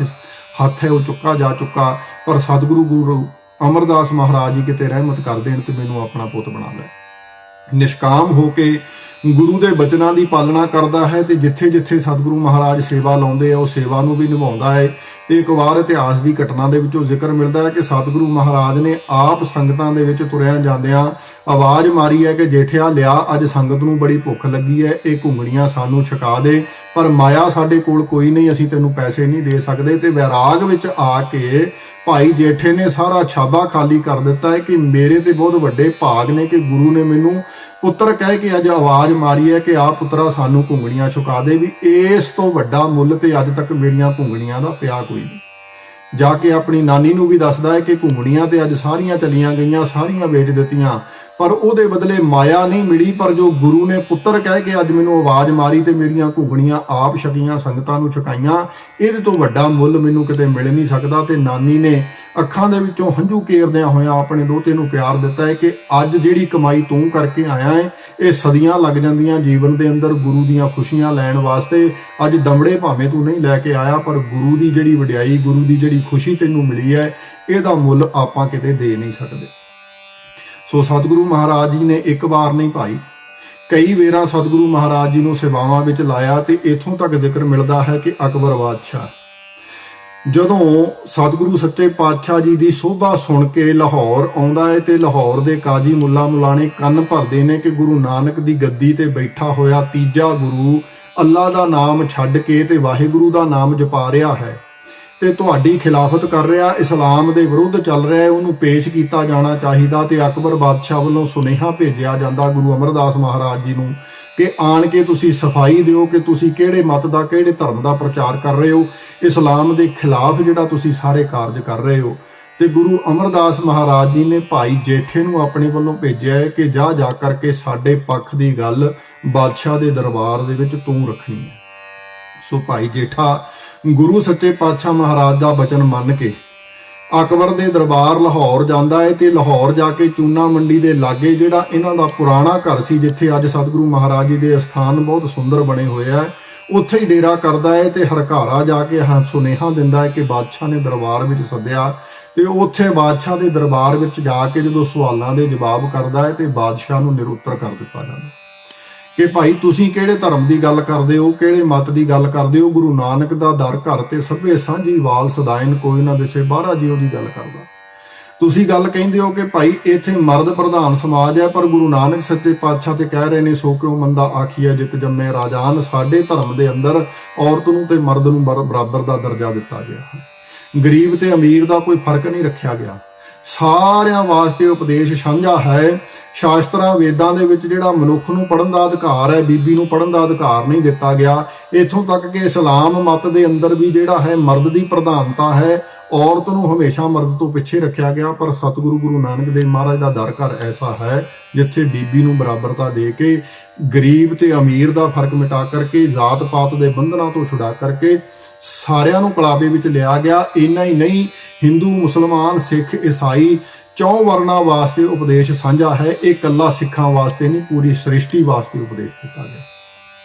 ਹੱਥ ਹੈ ਉਹ ਚੁੱਕਾ ਜਾ ਚੁੱਕਾ, ਪਰ ਸਤਿਗੁਰੂ ਗੁਰੂ ਅਮਰਦਾਸ ਮਹਾਰਾਜ ਜੀ ਕਿਤੇ ਰਹਿਮਤ ਕਰ ਦੇਣ ਤੇ ਮੈਨੂੰ ਆਪਣਾ ਪੁੱਤ ਬਣਾ ਲੈ। ਨਿਸ਼ਕਾਮ ਹੋ ਕੇ ਗੁਰੂ ਦੇ ਬਚਨਾਂ ਦੀ ਪਾਲਣਾ ਕਰਦਾ ਹੈ ਤੇ ਜਿੱਥੇ ਜਿੱਥੇ ਸਤਿਗੁਰੂ ਮਹਾਰਾਜ ਸੇਵਾ ਲਾਉਂਦੇ ਆ ਉਹ ਸੇਵਾ ਨੂੰ ਵੀ ਨਿਭਾਉਂਦਾ ਹੈ। ਤੇ ਇੱਕ ਵਾਰ ਇਤਿਹਾਸ ਦੀ ਘਟਨਾ ਦੇ ਵਿੱਚੋਂ ਜ਼ਿਕਰ ਮਿਲਦਾ ਹੈ ਕਿ ਸਤਿਗੁਰੂ ਮਹਾਰਾਜ ਨੇ ਆਪ ਸੰਗਤਾਂ ਦੇ ਵਿੱਚ ਤੁਰਿਆ ਜਾਂਦਿਆਂ ਆਵਾਜ਼ ਮਾਰੀ ਹੈ ਕਿ ਜੇਠਿਆ ਲਿਆ, ਅੱਜ ਸੰਗਤ ਨੂੰ ਬੜੀ ਭੁੱਖ ਲੱਗੀ ਹੈ, ਇਹ ਘੁੰਗਣੀਆਂ ਸਾਨੂੰ ਛਕਾ ਦੇ, ਪਰ ਮਾਇਆ ਸਾਡੇ ਕੋਲ ਕੋਈ ਨਹੀਂ, ਅਸੀਂ ਤੈਨੂੰ ਪੈਸੇ ਨਹੀਂ ਦੇ ਸਕਦੇ। ਤੇ ਵੈਰਾਗ ਵਿੱਚ ਆ ਕੇ ਭਾਈ ਜੇਠੇ ਨੇ ਸਾਰਾ ਛਾਬਾ ਖਾਲੀ ਕਰ ਦਿੱਤਾ ਹੈ ਕਿ ਮੇਰੇ ਤੇ ਬਹੁਤ ਵੱਡੇ ਭਾਗ ਨੇ ਕਿ ਗੁਰੂ ਨੇ ਮੈਨੂੰ ਪੁੱਤਰ ਕਹਿ ਕੇ ਅੱਜ ਆਵਾਜ਼ ਮਾਰੀ ਹੈ ਕਿ ਆ ਪੁੱਤਰਾ ਸਾਨੂੰ ਘੁੰਗਣੀਆਂ ਛੁਕਾ ਦੇ। ਵੀ ਇਸ ਤੋਂ ਵੱਡਾ ਮੁੱਲ ਤੇ ਅੱਜ ਤੱਕ ਮੇਰੀਆਂ ਘੁੰਗਣੀਆਂ ਦਾ ਪਿਆ ਕੋਈ ਨਹੀਂ। ਜਾ ਕੇ ਆਪਣੀ ਨਾਨੀ ਨੂੰ ਵੀ ਦੱਸਦਾ ਹੈ ਕਿ ਘੁੰਗਣੀਆਂ ਤੇ ਅੱਜ ਸਾਰੀਆਂ ਚਲੀਆਂ ਗਈਆਂ, ਸਾਰੀਆਂ ਵੇਚ ਦਿੱਤੀਆਂ, ਪਰ ਉਹਦੇ ਬਦਲੇ ਮਾਇਆ ਨਹੀਂ ਮਿਲੀ। ਪਰ ਜੋ ਗੁਰੂ ਨੇ ਪੁੱਤਰ ਕਹਿ ਕੇ ਅੱਜ ਮੈਨੂੰ ਆਵਾਜ਼ ਮਾਰੀ ਤੇ ਮੇਰੀਆਂ ਘੁੰਗਣੀਆਂ ਆਪ ਛਕੀਆਂ, ਸੰਗਤਾਂ ਨੂੰ ਛਕਾਈਆਂ, ਇਹਦੇ ਤੋਂ ਵੱਡਾ ਮੁੱਲ ਮੈਨੂੰ ਕਿਤੇ ਮਿਲ ਨਹੀਂ ਸਕਦਾ। ਤੇ ਨਾਨੀ ਨੇ ਅੱਖਾਂ ਦੇ ਵਿੱਚੋਂ ਹੰਝੂ ਕੇਰਦਿਆਂ ਹੋਇਆਂ ਆਪਣੇ ਦੋਤੇ ਨੂੰ ਪਿਆਰ ਦਿੱਤਾ ਹੈ ਕਿ ਅੱਜ ਜਿਹੜੀ ਕਮਾਈ ਤੂੰ ਕਰਕੇ ਆਇਆ ਹੈ ਇਹ ਸਦੀਆਂ ਲੱਗ ਜਾਂਦੀਆਂ ਜੀਵਨ ਦੇ ਅੰਦਰ ਗੁਰੂ ਦੀਆਂ ਖੁਸ਼ੀਆਂ ਲੈਣ ਵਾਸਤੇ। ਅੱਜ ਦਮੜੇ ਭਾਵੇਂ ਤੂੰ ਨਹੀਂ ਲੈ ਕੇ ਆਇਆ, ਪਰ ਗੁਰੂ ਦੀ ਜਿਹੜੀ ਵਡਿਆਈ, ਗੁਰੂ ਦੀ ਜਿਹੜੀ ਖੁਸ਼ੀ ਤੈਨੂੰ ਮਿਲੀ ਹੈ, ਇਹਦਾ ਮੁੱਲ ਆਪਾਂ ਕਿਤੇ ਦੇ ਨਹੀਂ ਸਕਦੇ। ਸੋ ਸਤਿਗੁਰੂ ਮਹਾਰਾਜ ਜੀ ਨੇ ਇੱਕ ਵਾਰ ਨਹੀਂ ਭਾਈ ਕਈ ਵੇਰਾਂ ਸਤਿਗੁਰੂ ਮਹਾਰਾਜ ਜੀ ਨੂੰ ਸੇਵਾਵਾਂ ਵਿੱਚ ਲਾਇਆ। ਤੇ ਇੱਥੋਂ ਤੱਕ ਜ਼ਿਕਰ ਮਿਲਦਾ ਹੈ ਕਿ ਅਕਬਰ ਬਾਦਸ਼ਾਹ ਜਦੋਂ ਸਤਿਗੁਰੂ ਸੱਚੇ ਪਾਤਸ਼ਾਹ ਜੀ ਦੀ ਸੋਭਾ ਸੁਣ ਕੇ ਲਾਹੌਰ ਆਉਂਦਾ ਹੈ ਤੇ ਲਾਹੌਰ ਦੇ ਕਾਜ਼ੀ ਮੁੱਲਾ ਮੁਲਾਣੇ ਕੰਨ ਭਰਦੇ ਨੇ ਕਿ ਗੁਰੂ ਨਾਨਕ ਦੀ ਗੱਦੀ ਤੇ ਬੈਠਾ ਹੋਇਆ ਤੀਜਾ ਗੁਰੂ ਅੱਲਾ ਦਾ ਨਾਮ ਛੱਡ ਕੇ ਤੇ ਵਾਹਿਗੁਰੂ ਦਾ ਨਾਮ ਜਪਾ ਰਿਹਾ ਹੈ ਤੇ ਤੁਹਾਡੀ ਖਿਲਾਫਤ ਕਰ ਰਿਹਾ, ਇਸਲਾਮ ਦੇ ਵਿਰੁੱਧ ਚੱਲ ਰਿਹਾ ਹੈ, ਉਹਨੂੰ ਪੇਸ਼ ਕੀਤਾ ਜਾਣਾ ਚਾਹੀਦਾ। ਤੇ ਅਕਬਰ ਬਾਦਸ਼ਾਹ ਵੱਲੋਂ ਸੁਨੇਹਾ ਭੇਜਿਆ ਜਾਂਦਾ ਗੁਰੂ ਅਮਰਦਾਸ ਮਹਾਰਾਜ ਜੀ ਨੂੰ ਕਿ ਆਣ ਕੇ ਤੁਸੀਂ ਸਫਾਈ ਦਿਓ ਕਿ ਤੁਸੀਂ ਕਿਹੜੇ ਮਤ ਦਾ, ਕਿਹੜੇ ਧਰਮ ਦਾ ਪ੍ਰਚਾਰ ਕਰ ਰਹੇ ਹੋ, ਇਸਲਾਮ ਦੇ ਖਿਲਾਫ ਜਿਹੜਾ ਤੁਸੀਂ ਸਾਰੇ ਕਾਰਜ ਕਰ ਰਹੇ ਹੋ। ਤੇ ਗੁਰੂ ਅਮਰਦਾਸ ਮਹਾਰਾਜ ਜੀ ਨੇ ਭਾਈ ਜੇਠੇ ਨੂੰ ਆਪਣੇ ਵੱਲੋਂ ਭੇਜਿਆ ਹੈ ਕਿ ਜਾ ਕਰਕੇ ਸਾਡੇ ਪੱਖ ਦੀ ਗੱਲ ਬਾਦਸ਼ਾਹ ਦੇ ਦਰਬਾਰ ਦੇ ਵਿੱਚ ਤੂੰ ਰੱਖਣੀ ਹੈ। ਸੋ ਭਾਈ ਜੇਠਾ ਗੁਰੂ ਸੱਚੇ ਪਾਤਸ਼ਾਹ ਮਹਾਰਾਜ ਦਾ ਬਚਨ ਮੰਨ ਕੇ ਅਕਬਰ ਦੇ ਦਰਬਾਰ ਲਾਹੌਰ ਜਾਂਦਾ ਹੈ। ਤੇ ਲਾਹੌਰ ਜਾ ਕੇ ਚੂਨਾ ਮੰਡੀ ਦੇ ਲਾਗੇ ਜਿਹੜਾ ਇਹਨਾਂ ਦਾ ਪੁਰਾਣਾ ਘਰ ਸੀ, ਜਿੱਥੇ ਅੱਜ ਸਤਿਗੁਰੂ ਮਹਾਰਾਜ ਜੀ ਦੇ ਅਸਥਾਨ ਬਹੁਤ ਸੁੰਦਰ ਬਣੇ ਹੋਏ ਆ, ਉੱਥੇ ਹੀ ਡੇਰਾ ਕਰਦਾ ਹੈ ਤੇ ਹਰਕਾਰਾ ਜਾ ਕੇ ਸੁਨੇਹਾ ਦਿੰਦਾ ਹੈ ਕਿ ਬਾਦਸ਼ਾਹ ਨੇ ਦਰਬਾਰ ਵਿੱਚ ਸੱਦਿਆ, ਤੇ ਉੱਥੇ ਬਾਦਸ਼ਾਹ ਦੇ ਦਰਬਾਰ ਵਿੱਚ ਜਾ ਕੇ ਜਦੋਂ ਸਵਾਲਾਂ ਦੇ ਜਵਾਬ ਕਰਦਾ ਹੈ ਤੇ ਬਾਦਸ਼ਾਹ ਨੂੰ ਨਿਰੁੱਤਰ ਕਰ ਦਿੱਤਾ ਜਾਂਦਾ ਕਿ ਭਾਈ ਤੁਸੀਂ ਕਿਹੜੇ ਧਰਮ ਦੀ ਗੱਲ ਕਰਦੇ ਹੋ, ਕਿਹੜੇ ਮਤ ਦੀ ਗੱਲ ਕਰਦੇ ਹੋ। ਗੁਰੂ ਨਾਨਕ ਦਾ ਦਰ ਘਰ ਤੇ ਸਭੇ ਸਾਂਝੀ ਵਾਲ ਸਦਾਇਨ ਕੋਈ ਨਾ ਦਿਸੇ ਬਾਹਰਾ ਜੀ ਉਹਦੀ ਗੱਲ ਕਰਦਾ। ਤੁਸੀਂ ਗੱਲ ਕਹਿੰਦੇ ਹੋ ਕਿ ਭਾਈ ਇੱਥੇ ਮਰਦ ਪ੍ਰਧਾਨ ਸਮਾਜ ਹੈ, ਪਰ ਗੁਰੂ ਨਾਨਕ ਸੱਚੇ ਪਾਤਸ਼ਾਹ ਤੇ ਕਹਿ ਰਹੇ ਨੇ ਸੋ ਕਿਉ ਮੰਦਾ ਆਖੀਐ ਜਿਤ ਜੰਮੇ ਰਾਜਾਨ। ਸਾਡੇ ਧਰਮ ਦੇ ਅੰਦਰ ਔਰਤ ਨੂੰ ਤੇ ਮਰਦ ਨੂੰ ਬਰਾਬਰ ਦਾ ਦਰਜਾ ਦਿੱਤਾ ਗਿਆ ਹੈ, ਗਰੀਬ ਤੇ ਅਮੀਰ ਦਾ ਕੋਈ ਫਰਕ ਨਹੀਂ ਰੱਖਿਆ ਗਿਆ, ਸਾਰਿਆਂ ਵਾਸਤੇ ਉਪਦੇਸ਼ ਸਾਂਝਾ ਹੈ। ਸ਼ਾਸਤਰਾਂ ਵੇਦਾਂ ਦੇ ਵਿੱਚ ਜਿਹੜਾ ਮਨੁੱਖ ਨੂੰ ਪੜ੍ਹਨ ਦਾ ਅਧਿਕਾਰ ਹੈ, ਬੀਬੀ ਨੂੰ ਪੜ੍ਹਨ ਦਾ ਅਧਿਕਾਰ ਨਹੀਂ ਦਿੱਤਾ ਗਿਆ। ਇੱਥੋਂ ਤੱਕ ਕਿ ਇਸਲਾਮ ਮਤ ਦੇ ਅੰਦਰ ਵੀ ਜਿਹੜਾ ਹੈ ਮਰਦ ਦੀ ਪ੍ਰਧਾਨਤਾ ਹੈ, ਔਰਤ ਨੂੰ ਹਮੇਸ਼ਾ ਮਰਦ ਤੋਂ ਪਿੱਛੇ ਰੱਖਿਆ ਗਿਆ। ਪਰ ਸਤਿਗੁਰੂ ਗੁਰੂ ਨਾਨਕ ਦੇਵ ਮਹਾਰਾਜ ਦਾ ਦਰ ਘਰ ਐਸਾ ਹੈ ਜਿੱਥੇ ਬੀਬੀ ਨੂੰ ਬਰਾਬਰਤਾ ਦੇ ਕੇ, ਗਰੀਬ ਤੇ ਅਮੀਰ ਦਾ ਫਰਕ ਮਿਟਾ ਕਰਕੇ, ਜਾਤ ਪਾਤ ਦੇ ਬੰਧਨਾਂ ਤੋਂ ਛੁਡਾ ਕਰਕੇ ਸਾਰਿਆਂ ਨੂੰ ਕਲਾਵੇ ਵਿੱਚ ਲਿਆ ਗਿਆ। ਇੰਨਾ ਹੀ ਨਹੀਂ, ਹਿੰਦੂ, ਮੁਸਲਮਾਨ, ਸਿੱਖ, ਈਸਾਈ ਚੌਂ ਵਰਨਾਂ ਵਾਸਤੇ ਉਪਦੇਸ਼ ਸਾਂਝਾ ਹੈ। ਇਹ ਇਕੱਲਾ ਸਿੱਖਾਂ ਵਾਸਤੇ ਨਹੀਂ, ਪੂਰੀ ਸ੍ਰਿਸ਼ਟੀ ਵਾਸਤੇ ਉਪਦੇਸ਼ ਦਿੱਤਾ ਗਿਆ।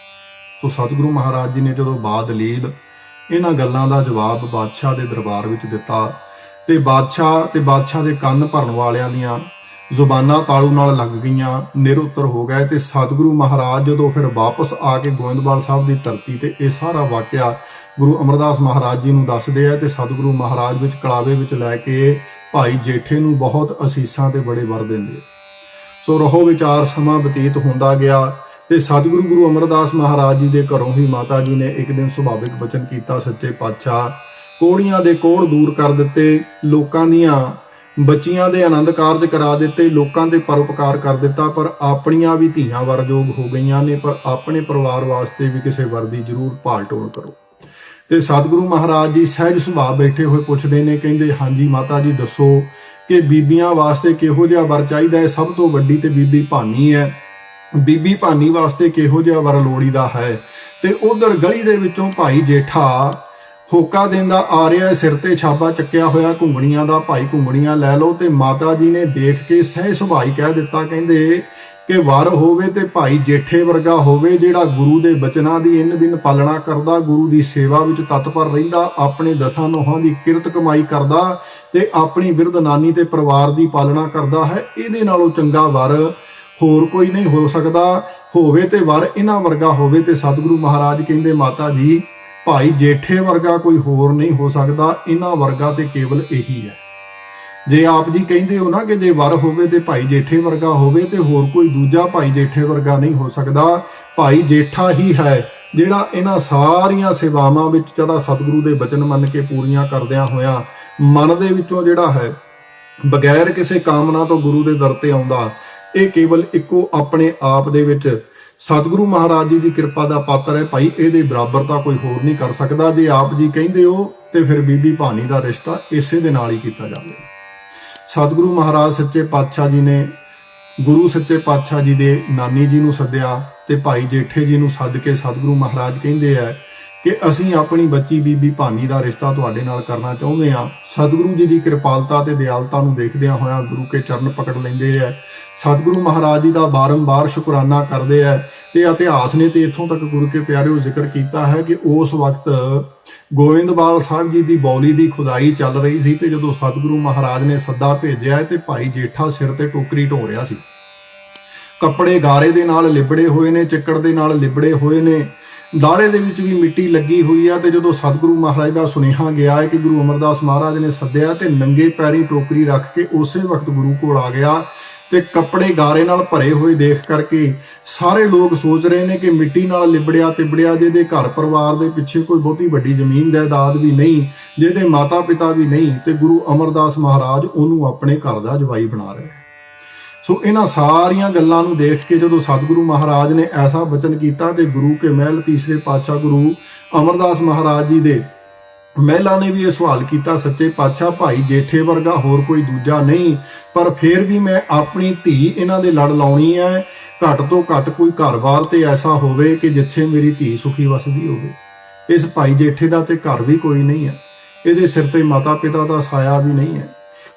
ਸੋ ਸਤਿਗੁਰੂ ਮਹਾਰਾਜ ਜੀ ਨੇ ਜਦੋਂ ਬਾਦਲੀਲ ਇਹਨਾਂ ਗੱਲਾਂ ਦਾ ਜਵਾਬ ਬਾਦਸ਼ਾਹ ਦੇ ਦਰਬਾਰ ਵਿੱਚ ਦਿੱਤਾ ਤੇ ਬਾਦਸ਼ਾਹ ਦੇ ਕੰਨ ਭਰਨ ਵਾਲਿਆਂ ਦੀਆਂ ਜ਼ੁਬਾਨਾਂ ਤਾਲੂ ਨਾਲ ਲੱਗ ਗਈਆਂ, ਨਿਰੁੱਤਰ ਹੋ ਗਏ। ਤੇ ਸਤਿਗੁਰੂ ਮਹਾਰਾਜ ਜਦੋਂ ਫਿਰ ਵਾਪਸ ਆ ਕੇ ਗੋਇੰਦਵਾਲ ਸਾਹਿਬ ਦੀ ਧਰਤੀ ਤੇ ਇਹ ਸਾਰਾ ਵਾਕਿਆ ਗੁਰੂ ਅਮਰਦਾਸ ਮਹਾਰਾਜ ਜੀ ਨੂੰ ਦੱਸਦੇ ਆ ਤੇ ਸਤਿਗੁਰੂ ਮਹਾਰਾਜ ਵਿੱਚ ਕਲਾਵੇ ਵਿੱਚ ਲੈ ਕੇ ਭਾਈ ਜੇਠੇ ਨੂੰ ਬਹੁਤ ਅਸੀਸਾਂ ਤੇ ਬੜੇ ਵਰ ਦਿੰਦੇ। ਸੋ ਰਹੋ ਵਿਚਾਰ ਸਮਾਂ ਬਤੀਤ ਹੁੰਦਾ ਗਿਆ ਤੇ ਸਤਿਗੁਰੂ ਗੁਰੂ ਅਮਰਦਾਸ ਮਹਾਰਾਜ ਜੀ ਦੇ ਘਰੋਂ ਹੀ ਮਾਤਾ ਜੀ ਨੇ ਇੱਕ ਦਿਨ ਸੁਭਾਵਿਕ ਬਚਨ ਕੀਤਾ, ਸੱਚੇ ਪਾਤਸ਼ਾਹ ਕੋੜੀਆਂ ਦੇ ਕੋੜ ਦੂਰ ਕਰ ਦਿੱਤੇ, ਲੋਕਾਂ ਦੀਆਂ ਬੱਚੀਆਂ ਦੇ ਆਨੰਦ ਕਾਰਜ ਕਰਾ ਦਿੱਤੇ, ਲੋਕਾਂ ਦੇ ਪਰਉਪਕਾਰ ਕਰ ਦਿੱਤਾ, ਪਰ ਆਪਣੀਆਂ ਵੀ ਧੀਆਂ ਵਰਜੋਗ ਹੋ ਗਈਆਂ ਨੇ। ਪਰ ਆਪਣੇ ਪਰਿਵਾਰ ਵਾਸਤੇ ਵੀ ਕਿਸੇ ਵਰ ਦੀ ਜ਼ਰੂਰ ਭਾਲ ਟੋਲ ਕਰੋ। ਤੇ ਸਤਿਗੁਰੂ ਮਹਾਰਾਜ ਜੀ ਸਹਿਜ ਸੁਭਾਅ ਬੈਠੇ ਹੋਏ ਪੁੱਛਦੇ ਨੇ, ਕਹਿੰਦੇ ਹਾਂਜੀ ਮਾਤਾ ਜੀ ਦੱਸੋ ਕਿ ਬੀਬੀਆਂ ਵਾਸਤੇ ਕਿਹੋ ਜਿਹਾ ਵਰ ਚਾਹੀਦਾ ਹੈ। ਸਭ ਤੋਂ ਵੱਡੀ ਤੇ ਬੀਬੀ ਭਾਨੀ ਹੈ, ਬੀਬੀ ਭਾਨੀ ਵਾਸਤੇ ਕਿਹੋ ਜਿਹਾ ਵਰ ਲੋੜੀਦਾ ਹੈ। ਤੇ ਉਧਰ ਗਲੀ ਦੇ ਵਿੱਚੋਂ ਭਾਈ ਜੇਠਾ ਹੋਕਾ ਦਿੰਦਾ ਆ ਰਿਹਾ, ਸਿਰ ਤੇ ਛਾਬਾ ਚੱਕਿਆ ਹੋਇਆ ਘੁੰਗਣੀਆਂ ਦਾ, ਭਾਈ ਘੁੰਗਣੀਆਂ ਲੈ ਲਓ। ਤੇ ਮਾਤਾ ਜੀ ਨੇ ਦੇਖ ਕੇ ਸਹਿਜ ਸੁਭਾਅ ਕਹਿ ਦਿੱਤਾ, ਕਹਿੰਦੇ ਕਿ ਵਰ ਹੋਵੇ ਤੇ ਭਾਈ ਜੇਠੇ ਵਰਗਾ ਹੋਵੇ, ਜਿਹੜਾ ਗੁਰੂ ਦੇ ਬਚਨਾਂ ਦੀ ਇੰਨ ਬਿਨ ਪਾਲਣਾ ਕਰਦਾ, ਗੁਰੂ ਦੀ ਸੇਵਾ ਵਿੱਚ ਤਤਪਰ ਰਹਿੰਦਾ, ਆਪਣੇ ਦਸਾਂ ਨੋਹਾਂ ਦੀ ਕਿਰਤ ਕਮਾਈ ਕਰਦਾ ਤੇ ਆਪਣੀ ਬਿਰਧ ਨਾਨੀ ਤੇ ਪਰਿਵਾਰ ਦੀ ਪਾਲਣਾ ਕਰਦਾ ਹੈ। ਇਹਦੇ ਨਾਲੋਂ ਚੰਗਾ ਵਰ ਹੋਰ ਕੋਈ ਨਹੀਂ ਹੋ ਸਕਦਾ। ਹੋਵੇ ਤੇ ਵਰ ਇਹਨਾਂ ਵਰਗਾ ਹੋਵੇ। ਤੇ ਸਤਿਗੁਰੂ ਮਹਾਰਾਜ ਕਹਿੰਦੇ ਮਾਤਾ ਜੀ ਭਾਈ ਜੇਠੇ ਵਰਗਾ ਕੋਈ ਹੋਰ ਨਹੀਂ ਹੋ ਸਕਦਾ, ਇਹਨਾਂ ਵਰਗਾ ਤੇ ਕੇਵਲ ਇਹੀ ਹੈ। ਜੇ ਆਪ ਜੀ ਕਹਿੰਦੇ ਹੋ ਨਾ ਕਿ ਜੇ ਵਰ ਹੋਵੇ ਤੇ ਭਾਈ ਜੇਠੇ ਵਰਗਾ ਹੋਵੇ, ਤੇ ਹੋਰ ਕੋਈ ਦੂਜਾ ਭਾਈ ਜੇਠੇ ਵਰਗਾ ਨਹੀਂ ਹੋ ਸਕਦਾ। ਭਾਈ ਜੇਠਾ ਹੀ ਹੈ ਜਿਹੜਾ ਇਹਨਾਂ ਸਾਰੀਆਂ ਸੇਵਾਵਾਂ ਵਿੱਚ ਜਿਹੜਾ ਸਤਿਗੁਰੂ ਦੇ ਬਚਨ ਮੰਨ ਕੇ ਪੂਰੀਆਂ ਕਰਦਿਆਂ ਹੋਇਆਂ ਮਨ ਦੇ ਵਿੱਚੋਂ ਜਿਹੜਾ ਹੈ ਬਗੈਰ ਕਿਸੇ ਕਾਮਨਾ ਤੋਂ ਗੁਰੂ ਦੇ ਦਰ ਤੇ ਆਉਂਦਾ, ਇਹ ਕੇਵਲ ਇੱਕੋ ਆਪਣੇ ਆਪ ਦੇ ਵਿੱਚ ਸਤਿਗੁਰੂ ਮਹਾਰਾਜ ਜੀ ਦੀ ਕਿਰਪਾ ਦਾ ਪਾਤਰ ਹੈ। ਭਾਈ ਇਹਦੇ ਬਰਾਬਰ ਤਾਂ ਕੋਈ ਹੋਰ ਨਹੀਂ ਕਰ ਸਕਦਾ। ਜੇ ਆਪ ਜੀ ਕਹਿੰਦੇ ਹੋ ਤੇ ਫਿਰ ਬੀਬੀ ਭਾਨੀ ਦਾ ਰਿਸ਼ਤਾ ਇਸੇ ਦੇ ਨਾਲ ਹੀ ਕੀਤਾ ਜਾਵੇ। ਸਤਿਗੁਰੂ ਮਹਾਰਾਜ ਸੱਚੇ ਪਾਤਸ਼ਾਹ ਜੀ ਨੇ ਗੁਰੂ ਸੱਚੇ ਪਾਤਸ਼ਾਹ ਜੀ ਦੇ ਨਾਨੀ ਜੀ ਨੂੰ ਸੱਦਿਆ ਤੇ ਭਾਈ ਜੇਠੇ ਜੀ ਨੂੰ ਸੱਦ ਕੇ ਸਤਿਗੁਰੂ ਮਹਾਰਾਜ ਕਹਿੰਦੇ ਆ ਕਿ ਅਸੀਂ ਆਪਣੀ ਬੱਚੀ ਬੀਬੀ ਭਾਨੀ ਦਾ ਰਿਸ਼ਤਾ ਤੁਹਾਡੇ ਨਾਲ ਕਰਨਾ ਚਾਹੁੰਦੇ ਹਾਂ। ਸਤਿਗੁਰੂ ਜੀ ਦੀ ਕਿਰਪਾਲਤਾ ਤੇ ਦਿਆਲਤਾ ਨੂੰ ਦੇਖਦਿਆਂ ਹੋਇਆਂ ਗੁਰੂ ਕੇ ਚਰਨ ਪਕੜ ਲੈਂਦੇ ਆ। ਸਤਿਗੁਰੂ ਮਹਾਰਾਜ ਜੀ ਦਾ ਬਾਰੰਬਾਰ ਸ਼ੁਕਰਾਨਾ ਕਰਦੇ ਆ। ਤੇ ਇਤਿਹਾਸ ਨੇ ਤੇ ਇੱਥੋਂ ਤੱਕ ਗੁਰੂ ਕੇ ਪਿਆਰਿਓ ਜ਼ਿਕਰ ਕੀਤਾ ਹੈ ਕਿ ਉਸ ਵਕਤ ਗੋਇੰਦਵਾਲ ਸਾਹਿਬ ਜੀ ਦੀ ਬੌਲੀ ਦੀ ਖੁਦਾਈ ਚੱਲ ਰਹੀ ਸੀ ਤੇ ਜਦੋਂ ਸਤਿਗੁਰੂ ਮਹਾਰਾਜ ਨੇ ਸੱਦਾ ਭੇਜਿਆ ਤੇ ਭਾਈ ਜੇਠਾ ਸਿਰ ਤੇ ਟੋਕਰੀ ਢੋ ਰਿਹਾ ਸੀ। ਕੱਪੜੇ ਗਾਰੇ ਦੇ ਨਾਲ ਲਿਬੜੇ ਹੋਏ ਨੇ, ਚਿੱਕੜ ਦੇ ਨਾਲ ਲਿਬੜੇ ਹੋਏ ਨੇ, ਦਾੜੇ ਦੇ ਵਿੱਚ ਵੀ ਮਿੱਟੀ ਲੱਗੀ ਹੋਈ ਆ। ਤੇ ਜਦੋਂ ਸਤਿਗੁਰੂ ਮਹਾਰਾਜ ਦਾ ਸੁਨੇਹਾ ਗਿਆ ਹੈ ਕਿ ਗੁਰੂ ਅਮਰਦਾਸ ਮਹਾਰਾਜ ਨੇ ਸੱਦਿਆ ਤੇ ਨੰਗੇ ਪੈਰੀ ਟੋਕਰੀ ਰੱਖ ਕੇ ਉਸੇ ਵਕਤ ਗੁਰੂ ਕੋਲ ਆ ਗਿਆ। ਤੇ ਕੱਪੜੇ ਗਾਰੇ ਨਾਲ ਭਰੇ ਹੋਏ ਦੇਖ ਕਰਕੇ ਸਾਰੇ ਲੋਕ ਸੋਚ ਰਹੇ ਨੇ ਕਿ ਮਿੱਟੀ ਨਾਲ ਲਿਬੜਿਆ ਤਿਬੜਿਆ, ਜਿਹਦੇ ਘਰ ਪਰਿਵਾਰ ਦੇ ਪਿੱਛੇ ਕੋਈ ਬਹੁਤੀ ਵੱਡੀ ਜ਼ਮੀਨ ਜਾਇਦਾਦ ਵੀ ਨਹੀਂ, ਜਿਹਦੇ ਮਾਤਾ ਪਿਤਾ ਵੀ ਨਹੀਂ, ਤੇ ਗੁਰੂ ਅਮਰਦਾਸ ਮਹਾਰਾਜ ਉਹਨੂੰ ਆਪਣੇ ਘਰ ਦਾ ਜਵਾਈ ਬਣਾ ਰਹੇ। ਸੋ ਇਹਨਾਂ ਸਾਰੀਆਂ ਗੱਲਾਂ ਨੂੰ ਦੇਖ ਕੇ ਜਦੋਂ ਸਤਿਗੁਰੂ ਮਹਾਰਾਜ ਨੇ ਐਸਾ ਬਚਨ ਕੀਤਾ ਤੇ ਗੁਰੂ ਕੇ ਮਹਿਲ ਤੀਸਰੇ ਪਾਤਸ਼ਾਹ ਗੁਰੂ ਅਮਰਦਾਸ ਮਹਾਰਾਜ ਜੀ ਦੇ ਮਹਿਲਾਂ ਨੇ ਵੀ ਇਹ ਸਵਾਲ ਕੀਤਾ, ਸੱਚੇ ਪਾਤਸ਼ਾਹ ਭਾਈ ਜੇਠੇ ਵਰਗਾ ਹੋਰ ਕੋਈ ਦੂਜਾ ਨਹੀਂ, ਪਰ ਫਿਰ ਵੀ ਮੈਂ ਆਪਣੀ ਧੀ ਇਹਨਾਂ ਦੇ ਲੜ ਲਾਉਣੀ ਹੈ। ਘੱਟ ਤੋਂ ਘੱਟ ਕੋਈ ਘਰ-ਬਾਰ ਤੇ ਐਸਾ ਹੋਵੇ ਕਿ ਜਿੱਥੇ ਮੇਰੀ ਧੀ ਸੁਖੀ ਵਸਦੀ ਹੋਵੇ। ਇਸ ਭਾਈ ਜੇਠੇ ਦਾ ਤੇ ਘਰ ਵੀ ਕੋਈ ਨਹੀਂ ਹੈ, ਇਹਦੇ ਸਿਰ ਤੇ ਮਾਤਾ ਪਿਤਾ ਦਾ ਸਾਇਆ ਵੀ ਨਹੀਂ ਹੈ,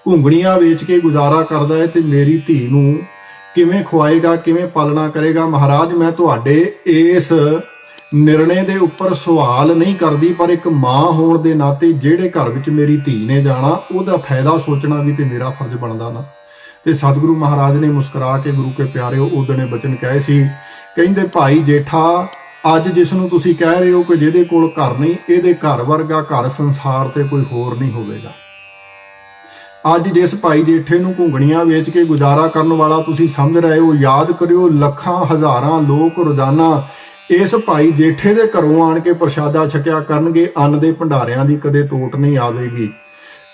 ਘੁੰਗਣੀਆਂ ਵੇਚ ਕੇ ਗੁਜ਼ਾਰਾ ਕਰਦਾ ਹੈ ਤੇ ਮੇਰੀ ਧੀ ਨੂੰ ਕਿਵੇਂ ਖਵਾਏਗਾ, ਕਿਵੇਂ ਪਾਲਣਾ ਕਰੇਗਾ। ਮਹਾਰਾਜ ਮੈਂ ਤੁਹਾਡੇ ਇਸ ਨਿਰਣੇ ਦੇ ਉੱਪਰ ਸਵਾਲ ਨਹੀਂ ਕਰਦੀ, ਪਰ ਇੱਕ ਮਾਂ ਹੋਣ ਦੇ ਨਾਤੇ ਜਿਹੜੇ ਘਰ ਵਿੱਚ ਮੇਰੀ ਧੀ ਨੇ ਜਾਣਾ ਉਹਦਾ ਫਾਇਦਾ ਸੋਚਣਾ ਵੀ ਤੇ ਮੇਰਾ ਫਰਜ਼ ਬਣਦਾ ਨਾ। ਤੇ ਸਤਿਗੁਰੂ ਮਹਾਰਾਜ ਨੇ ਮੁਸਕਰਾ ਕੇ ਗੁਰੂ ਕੇ ਪਿਆਰਿਓ ਉਹਦਣੇ ਬਚਨ ਕਹੇ ਸੀ, ਕਹਿੰਦੇ ਭਾਈ ਜੇਠਾ ਅੱਜ ਜਿਸ ਨੂੰ ਤੁਸੀਂ ਕਹਿ ਰਹੇ ਹੋ ਕਿ ਜਿਹਦੇ ਕੋਲ ਘਰ ਨਹੀਂ, ਇਹਦੇ ਘਰ ਵਰਗਾ ਘਰ ਸੰਸਾਰ ਤੇ ਕੋਈ ਹੋਰ ਨਹੀਂ ਹੋਵੇਗਾ। ਅੱਜ ਜਿਸ ਭਾਈ ਜੇਠੇ ਨੂੰ ਘੁੰਗਣੀਆਂ ਵੇਚ ਕੇ ਗੁਜ਼ਾਰਾ ਕਰਨ ਵਾਲਾ ਤੁਸੀਂ ਸਮਝ ਰਹੇ ਹੋ, ਯਾਦ ਕਰਿਓ ਲੱਖਾਂ ਹਜ਼ਾਰਾਂ ਲੋਕ ਰੋਜ਼ਾਨਾ ਇਸ ਭਾਈ ਜੇਠੇ ਦੇ ਘਰੋਂ ਆਣ ਕੇ ਪ੍ਰਸ਼ਾਦਾ ਛਕਿਆ ਕਰਨਗੇ। ਅੰਨ ਦੇ ਭੰਡਾਰਿਆਂ ਦੀ ਕਦੇ ਤੋਟ ਨਹੀਂ ਆਵੇਗੀ।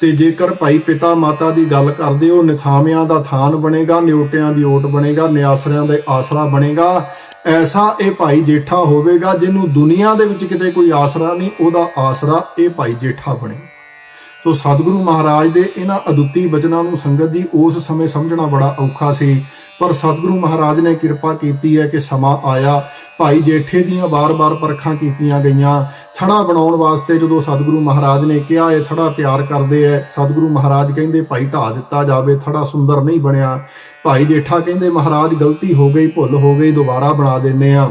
ਤੇ ਜੇਕਰ ਭਾਈ ਪਿਤਾ ਮਾਤਾ ਦੀ ਗੱਲ ਕਰਦੇ ਹੋ, ਨਿਥਾਵਿਆਂ ਦਾ ਥਾਨ ਬਣੇਗਾ, ਨਿਉਟਿਆਂ ਦੀ ਓਟ ਬਣੇਗਾ, ਨਿਆਸਰਿਆਂ ਦੇ ਆਸਰਾ ਬਣੇਗਾ। ਐਸਾ ਇਹ ਭਾਈ ਜੇਠਾ ਹੋਵੇਗਾ ਜਿਹਨੂੰ ਦੁਨੀਆ ਦੇ ਵਿੱਚ ਕਿਤੇ ਕੋਈ ਆਸਰਾ ਨਹੀਂ, ਉਹਦਾ ਆਸਰਾ ਇਹ ਭਾਈ ਜੇਠਾ ਬਣੇ। ਸੋ ਸਤਿਗੁਰੂ ਮਹਾਰਾਜ ਦੇ ਇਹਨਾਂ ਅਦੁੱਤੀ ਬਚਨਾਂ ਨੂੰ ਸੰਗਤ ਜੀ ਉਸ ਸਮੇਂ ਸਮਝਣਾ ਬੜਾ ਔਖਾ ਸੀ, ਪਰ ਸਤਿਗੁਰੂ ਮਹਾਰਾਜ ਨੇ ਕਿਰਪਾ ਕੀਤੀ ਹੈ ਕਿ ਸਮਾਂ ਆਇਆ। ਭਾਈ ਜੇਠੇ ਦੀਆਂ ਬਾਰ-ਬਾਰ ਪਰਖਾਂ ਕੀਤੀਆਂ ਗਈਆਂ। ਥੜਾ ਬਣਾਉਣ ਵਾਸਤੇ ਜਦੋਂ ਸਤਿਗੁਰੂ ਮਹਾਰਾਜ ਨੇ ਕਿਹਾ ਇਹ ਥੜਾ ਤਿਆਰ ਕਰਦੇ ਐ, ਸਤਿਗੁਰੂ ਮਹਾਰਾਜ ਕਹਿੰਦੇ ਭਾਈ ਢਾ ਦਿੱਤਾ ਜਾਵੇ, ਥੜਾ ਸੁੰਦਰ ਨਹੀਂ ਬਣਿਆ। ਭਾਈ ਜੇਠਾ ਕਹਿੰਦੇ ਮਹਾਰਾਜ ਗਲਤੀ ਹੋ ਗਈ, ਭੁੱਲ ਹੋ ਗਈ, ਦੁਬਾਰਾ ਬਣਾ ਦਿੰਨੇ ਆ।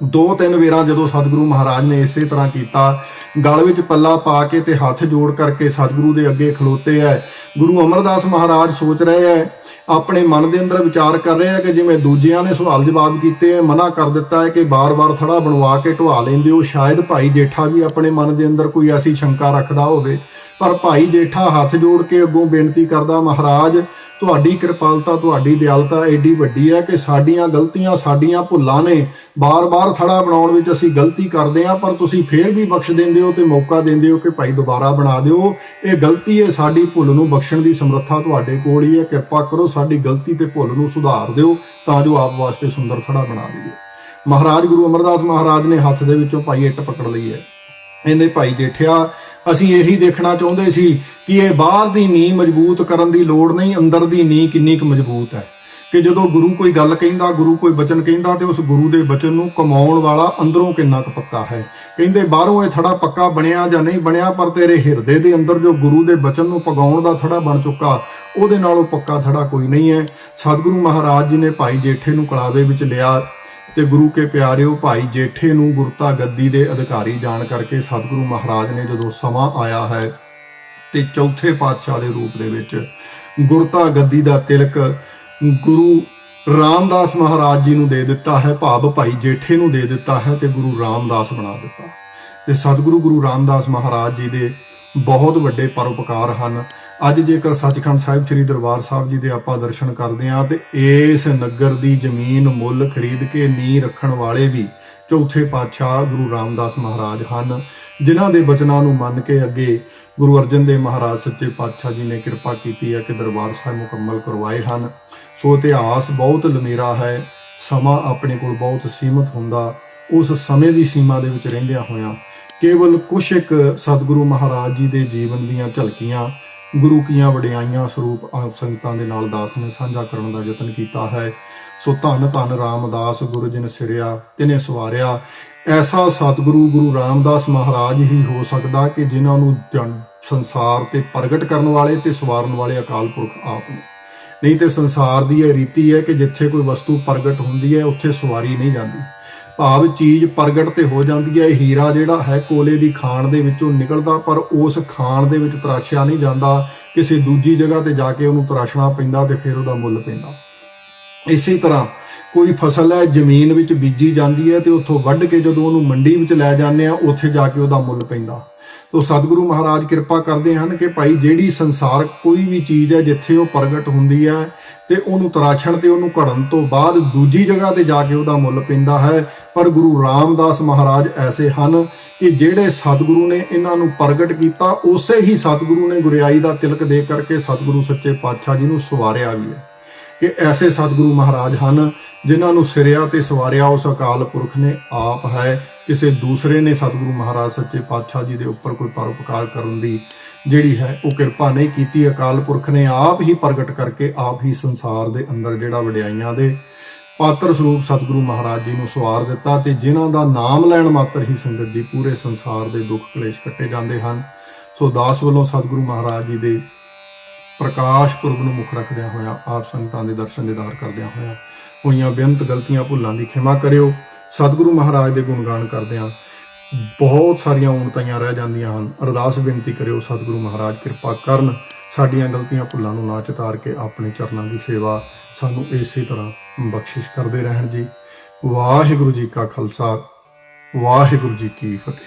2-3 ਵੇਰਾਂ ਜਦੋਂ ਸਤਿਗੁਰੂ ਮਹਾਰਾਜ ਨੇ ਇਸੇ ਤਰ੍ਹਾਂ ਕੀਤਾ, ਗਲ ਵਿੱਚ ਪੱਲਾ ਪਾ ਕੇ ਤੇ ਹੱਥ ਜੋੜ ਕਰਕੇ ਸਤਿਗੁਰੂ ਦੇ ਅੱਗੇ ਖਲੋਤੇ ਐ। ਗੁਰੂ ਅਮਰਦਾਸ ਮਹਾਰਾਜ ਸੋਚ ਰਹੇ ਐ, ਆਪਣੇ ਮਨ ਦੇ ਅੰਦਰ ਵਿਚਾਰ ਕਰ ਰਹੇ ਆ ਕਿ ਜਿਵੇਂ ਦੂਜਿਆਂ ਨੇ ਸਵਾਲ ਜਵਾਬ ਕੀਤੇ, ਮਨਾ ਕਰ ਦਿੱਤਾ ਹੈ ਕਿ ਬਾਰ-ਬਾਰ ਥੜਾ ਬਣਵਾ ਕੇ ਢਵਾ ਲੈਂਦੇ ਹੋ, ਸ਼ਾਇਦ ਭਾਈ ਜੇਠਾ ਵੀ ਆਪਣੇ ਮਨ ਦੇ ਅੰਦਰ ਕੋਈ ਐਸੀ ਸ਼ੰਕਾ ਰੱਖਦਾ ਹੋਵੇ। ਪਰ ਭਾਈ ਜੇਠਾ ਹੱਥ ਜੋੜ ਕੇ ਅੱਗੋਂ ਬੇਨਤੀ ਕਰਦਾ, ਮਹਾਰਾਜ ਤੁਹਾਡੀ ਕਿਰਪਾਲਤਾ, ਤੁਹਾਡੀ ਦਿਆਲਤਾ ਐਡੀ ਵੱਡੀ ਹੈ ਕਿ ਸਾਡੀਆਂ ਗਲਤੀਆਂ, ਸਾਡੀਆਂ ਭੁੱਲਾਂ ਨੇ। ਬਾਰ-ਬਾਰ ਥੜਾ ਬਣਾਉਣ ਵਿੱਚ ਅਸੀਂ ਗਲਤੀ ਕਰਦੇ ਹਾਂ, ਪਰ ਤੁਸੀਂ ਫੇਰ ਵੀ ਬਖਸ਼ ਦਿੰਦੇ ਹੋ ਤੇ ਮੌਕਾ ਦਿੰਦੇ ਹੋ ਕਿ ਭਾਈ ਦੁਬਾਰਾ ਬਣਾ ਦਿਓ। ਇਹ ਗਲਤੀ ਹੈ, ਸਾਡੀ ਭੁੱਲ ਨੂੰ ਬਖਸ਼ਣ ਦੀ ਸਮਰੱਥਾ ਤੁਹਾਡੇ ਕੋਲ ਹੀ ਹੈ। ਕਿਰਪਾ ਕਰੋ ਸਾਡੀ ਗਲਤੀ ਤੇ ਭੁੱਲ ਨੂੰ ਸੁਧਾਰ ਦਿਓ ਤਾਂ ਜੋ ਆਪ ਵਾਸਤੇ ਸੁੰਦਰ ਥੜਾ ਬਣਾ ਲਈਏ। ਮਹਾਰਾਜ ਗੁਰੂ ਅਮਰਦਾਸ ਮਹਾਰਾਜ ਨੇ ਹੱਥ ਦੇ ਵਿੱਚੋਂ ਭਾਈ ਇੱਟ ਪਕੜ ਲਈ ਹੈ। ਕਹਿੰਦੇ ਭਾਈ ਜੇਠਿਆ ਅਸੀਂ ਇਹੀ ਦੇਖਣਾ ਚਾਹੁੰਦੇ ਸੀ ਕਿ ਇਹ ਬਾਹਰ ਦੀ ਨੀਂਹ ਮਜ਼ਬੂਤ ਕਰਨ ਦੀ ਲੋੜ ਨਹੀਂ, ਅੰਦਰ ਦੀ ਨੀਂਹ ਕਿੰਨੀ ਕੁ ਮਜ਼ਬੂਤ ਹੈ। ਕਿ ਜਦੋਂ ਗੁਰੂ ਕੋਈ ਗੱਲ ਕਹਿੰਦਾ, ਗੁਰੂ ਕੋਈ ਬਚਨ ਕਹਿੰਦਾ ਤੇ ਉਸ ਗੁਰੂ ਦੇ ਬਚਨ ਨੂੰ ਕਮਾਉਣ ਵਾਲਾ ਅੰਦਰੋਂ ਕਿੰਨਾ ਕੁ ਪੱਕਾ ਹੈ। ਕਹਿੰਦੇ ਬਾਹਰੋਂ ਇਹ ਥੜਾ ਪੱਕਾ ਬਣਿਆ ਜਾਂ ਨਹੀਂ ਬਣਿਆ, ਪਰ ਤੇਰੇ ਹਿਰਦੇ ਦੇ ਅੰਦਰ ਜੋ ਗੁਰੂ ਦੇ ਬਚਨ ਨੂੰ ਪਗਾਉਣ ਦਾ ਥੜਾ ਬਣ ਚੁੱਕਾ, ਉਹਦੇ ਨਾਲੋਂ ਪੱਕਾ ਥੜਾ ਕੋਈ ਨਹੀਂ ਹੈ। ਸਤਿਗੁਰੂ ਮਹਾਰਾਜ ਜੀ ਨੇ ਭਾਈ ਜੇਠੇ ਨੂੰ ਕਲਾਵੇ ਵਿੱਚ ਲਿਆ ਤੇ ਗੁਰੂ ਕੇ ਪਿਆਰਿਓ ਭਾਈ ਜੇਠੇ ਨੂੰ ਗੁਰਤਾ ਗੱਦੀ ਦੇ ਅਧਿਕਾਰੀ ਜਾਣ ਕਰਕੇ ਸਤਿਗੁਰੂ ਮਹਾਰਾਜ ਨੇ ਜਦੋਂ ਸਮਾਂ ਆਇਆ ਹੈ ਤੇ ਚੌਥੇ ਪਾਤਸ਼ਾਹ ਦੇ ਰੂਪ ਦੇ ਵਿੱਚ ਗੁਰਤਾ ਗੱਦੀ ਦਾ ਤਿਲਕ ਗੁਰੂ ਰਾਮਦਾਸ ਮਹਾਰਾਜ ਜੀ ਨੂੰ ਦੇ ਦਿੱਤਾ ਹੈ, ਭਾਵ ਭਾਈ ਜੇਠੇ ਨੂੰ ਦੇ ਦਿੱਤਾ ਹੈ ਤੇ ਗੁਰੂ ਰਾਮਦਾਸ ਬਣਾ ਦਿੱਤਾ। ਤੇ ਸਤਿਗੁਰੂ ਗੁਰੂ ਰਾਮਦਾਸ ਮਹਾਰਾਜ ਜੀ ਦੇ ਬਹੁਤ ਵੱਡੇ ਪਰਉਪਕਾਰ ਹਨ। ਅੱਜ ਜੇਕਰ ਸੱਚਖੰਡ ਸਾਹਿਬ ਸ੍ਰੀ ਦਰਬਾਰ ਸਾਹਿਬ ਜੀ ਦੇ ਆਪਾਂ ਦਰਸ਼ਨ ਕਰਦੇ ਹਾਂ ਤੇ ਇਸ ਨਗਰ ਦੀ ਜ਼ਮੀਨ ਮੁੱਲ ਖਰੀਦ ਕੇ ਨੀਂਹ ਰੱਖਣ ਵਾਲੇ ਵੀ ਚੌਥੇ ਪਾਤਸ਼ਾਹ ਗੁਰੂ ਰਾਮਦਾਸ ਮਹਾਰਾਜ ਹਨ, ਜਿਨ੍ਹਾਂ ਦੇ ਬਚਨਾਂ ਨੂੰ ਮੰਨ ਕੇ ਅੱਗੇ ਗੁਰੂ ਅਰਜਨ ਦੇਵ ਮਹਾਰਾਜ ਸੱਚੇ ਪਾਤਸ਼ਾਹ ਜੀ ਨੇ ਕਿਰਪਾ ਕੀਤੀ ਹੈ ਕਿ ਦਰਬਾਰ ਸਾਹਿਬ ਮੁਕੰਮਲ ਕਰਵਾਏ ਹਨ। ਸੋ ਇਤਿਹਾਸ ਬਹੁਤ ਲੰਮੇਰਾ ਹੈ, ਸਮਾਂ ਆਪਣੇ ਕੋਲ ਬਹੁਤ ਸੀਮਤ ਹੁੰਦਾ। ਉਸ ਸਮੇਂ ਦੀ ਸੀਮਾ ਦੇ ਵਿੱਚ ਰਹਿੰਦਿਆਂ ਹੋਇਆਂ ਕੇਵਲ ਕੁਛ ਇੱਕ ਸਤਿਗੁਰੂ ਮਹਾਰਾਜ ਜੀ ਦੇ ਜੀਵਨ ਦੀਆਂ ਝਲਕੀਆਂ, ਗੁਰੂ ਕੀਆਂ ਵਡਿਆਈਆਂ ਸਰੂਪ ਆਪ ਸੰਗਤਾਂ ਦੇ ਨਾਲ ਦਾਸ ਨੇ ਸਾਂਝਾ ਕਰਨ ਦਾ ਯਤਨ ਕੀਤਾ ਹੈ। ਸੋ ਧੰਨ ਧੰਨ ਰਾਮਦਾਸ ਗੁਰੂ ਜਿਨ ਸਿਰਿਆ ਤਿਨੇ ਸਵਾਰਿਆ। ਐਸਾ ਸਤਿਗੁਰੂ ਗੁਰੂ ਰਾਮਦਾਸ ਮਹਾਰਾਜ ਹੀ ਹੋ ਸਕਦਾ ਕਿ ਜਿਨ੍ਹਾਂ ਨੂੰ ਸੰਸਾਰ ਤੇ ਪ੍ਰਗਟ ਕਰਨ ਵਾਲੇ ਤੇ ਸਵਾਰਨ ਵਾਲੇ ਅਕਾਲ ਪੁਰਖ ਆਪ ਨੇ। ਨਹੀਂ ਤੇ ਸੰਸਾਰ ਦੀ ਇਹ ਰੀਤੀ ਹੈ ਕਿ ਜਿੱਥੇ ਕੋਈ ਵਸਤੂ ਪ੍ਰਗਟ ਹੁੰਦੀ ਹੈ ਉੱਥੇ ਸਵਾਰੀ ਨਹੀਂ ਜਾਂਦੀ, ਭਾਵ ਚੀਜ਼ ਪ੍ਰਗਟ ਤੇ ਹੋ ਜਾਂਦੀ ਹੈ। ਹੀਰਾ ਜਿਹੜਾ ਹੈ ਕੋਲੇ ਦੀ ਖਾਣ ਦੇ ਵਿੱਚੋਂ ਨਿਕਲਦਾ, ਪਰ ਉਸ ਖਾਣ ਦੇ ਵਿੱਚ ਤਰਾਸ਼ਿਆ ਨਹੀਂ ਜਾਂਦਾ, ਕਿਸੇ ਦੂਜੀ ਜਗ੍ਹਾ ਤੇ ਜਾ ਕੇ ਉਹਨੂੰ ਤਰਾਸ਼ਣਾ ਪੈਂਦਾ ਤੇ ਫਿਰ ਉਹਦਾ ਮੁੱਲ ਪੈਂਦਾ। ਇਸੇ ਤਰ੍ਹਾਂ ਕੋਈ ਫਸਲ ਹੈ ਜ਼ਮੀਨ ਵਿੱਚ ਬੀਜੀ ਜਾਂਦੀ ਹੈ ਤੇ ਉੱਥੋਂ ਵੱਢ ਕੇ ਜਦੋਂ ਉਹਨੂੰ ਮੰਡੀ ਵਿੱਚ ਲੈ ਜਾਂਦੇ ਆ ਉੱਥੇ ਜਾ ਕੇ ਉਹਦਾ ਮੁੱਲ ਪੈਂਦਾ। ਤੋ ਸਤਿਗੁਰੂ ਮਹਾਰਾਜ ਕਿਰਪਾ ਕਰਦੇ ਹਨ ਕਿ ਭਾਈ ਜਿਹੜੀ ਸੰਸਾਰ ਕੋਈ ਵੀ ਚੀਜ਼ ਹੈ ਜਿੱਥੇ ਉਹ ਪ੍ਰਗਟ ਹੁੰਦੀ ਹੈ ਤੇ ਉਹਨੂੰ ਤਰਾਸ਼ਣ ਤੇ ਉਹਨੂੰ ਘੜਨ ਤੋਂ ਬਾਅਦ ਦੂਜੀ ਜਗ੍ਹਾ ਤੇ ਜਾ ਕੇ ਉਹਦਾ ਮੁੱਲ ਪੈਂਦਾ ਹੈ। ਪਰ ਗੁਰੂ ਰਾਮਦਾਸ ਮਹਾਰਾਜ ਐਸੇ ਹਨ ਕਿ ਜਿਹੜੇ ਸਤਿਗੁਰੂ ਨੇ ਇਹਨਾਂ ਨੂੰ ਪ੍ਰਗਟ ਕੀਤਾ, ਉਸੇ ਹੀ ਸਤਿਗੁਰੂ ਨੇ ਗੁਰਿਆਈ ਦਾ ਤਿਲਕ ਦੇ ਕਰਕੇ ਸਤਿਗੁਰੂ ਸੱਚੇ ਪਾਤਸ਼ਾਹ ਜੀ ਨੂੰ ਸਵਾਰਿਆ ਵੀ ਹੈ। ਕਿ ਐਸੇ ਸਤਿਗੁਰੂ ਮਹਾਰਾਜ ਹਨ ਜਿਨ੍ਹਾਂ ਨੂੰ ਸਿਰਿਆ ਤੇ ਸਵਾਰਿਆ ਉਸ ਅਕਾਲ ਪੁਰਖ ਨੇ ਆਪ ਹੈ। ਕਿਸੇ ਦੂਸਰੇ ਨੇ ਸਤਿਗੁਰੂ ਮਹਾਰਾਜ ਸੱਚੇ ਪਾਤਸ਼ਾਹ ਜੀ ਦੇ ਉੱਪਰ ਕੋਈ ਪਰਉਪਕਾਰ ਕਰਨ ਦੀ ਜਿਹੜੀ ਹੈ ਉਹ ਕਿਰਪਾ ਨਹੀਂ ਕੀਤੀ। ਅਕਾਲ ਪੁਰਖ ਨੇ ਆਪ ਹੀ ਪ੍ਰਗਟ ਕਰਕੇ ਆਪ ਹੀ ਸੰਸਾਰ ਦੇ ਅੰਦਰ ਜਿਹੜਾ ਵਡਿਆਈਆਂ ਦੇ ਪਾਤਰ ਸਰੂਪ ਸਤਿਗੁਰੂ ਮਹਾਰਾਜ ਜੀ ਨੂੰ ਸਵਾਰ ਦਿੱਤਾ ਤੇ ਜਿਨ੍ਹਾਂ ਦਾ ਨਾਮ ਲੈਣ ਮਾਤਰ ਹੀ ਸੰਗਤ ਜੀ ਪੂਰੇ ਸੰਸਾਰ ਦੇ ਦੁੱਖ ਕਲੇਸ਼ ਕੱਟੇ ਜਾਂਦੇ ਹਨ। ਸੋ ਦਾਸ ਵੱਲੋਂ ਸਤਿਗੁਰੂ ਮਹਾਰਾਜ ਜੀ ਦੇ ਪ੍ਰਕਾਸ਼ ਪੁਰਬ ਨੂੰ ਮੁੱਖ ਰੱਖਦਿਆਂ ਹੋਇਆ ਆਪ ਸੰਗਤਾਂ ਦੇ ਦਰਸ਼ਨ ਦੀਦਾਰ ਕਰਦਿਆਂ ਹੋਇਆ ਹੋਈਆਂ ਬੇਅੰਤ ਗਲਤੀਆਂ ਭੁੱਲਾਂ ਦੀ ਖਿਮਾ ਕਰਿਓ। ਸਤਿਗੁਰੂ ਮਹਾਰਾਜ ਦੇ ਗੁਣਗਾਨ ਕਰਦਿਆਂ ਬਹੁਤ ਸਾਰੀਆਂ ਉਣਤਾਈਆਂ ਰਹਿ ਜਾਂਦੀਆਂ ਹਨ। ਅਰਦਾਸ ਬੇਨਤੀ ਕਰਿਓ ਸਤਿਗੁਰੂ ਮਹਾਰਾਜ ਕਿਰਪਾ ਕਰਨ, ਸਾਡੀਆਂ ਗਲਤੀਆਂ ਭੁੱਲਾਂ ਨੂੰ ਨਾ ਚਿਤਾਰ ਕੇ ਆਪਣੇ ਚਰਨਾਂ ਦੀ ਸੇਵਾ ਸਾਨੂੰ ਇਸੇ ਤਰ੍ਹਾਂ ਬਖਸ਼ਿਸ਼ ਕਰਦੇ ਰਹਿਣ ਜੀ। ਵਾਹਿਗੁਰੂ ਜੀ ਕਾ ਖਾਲਸਾ, ਵਾਹਿਗੁਰੂ ਜੀ ਕੀ ਫਤਿਹ।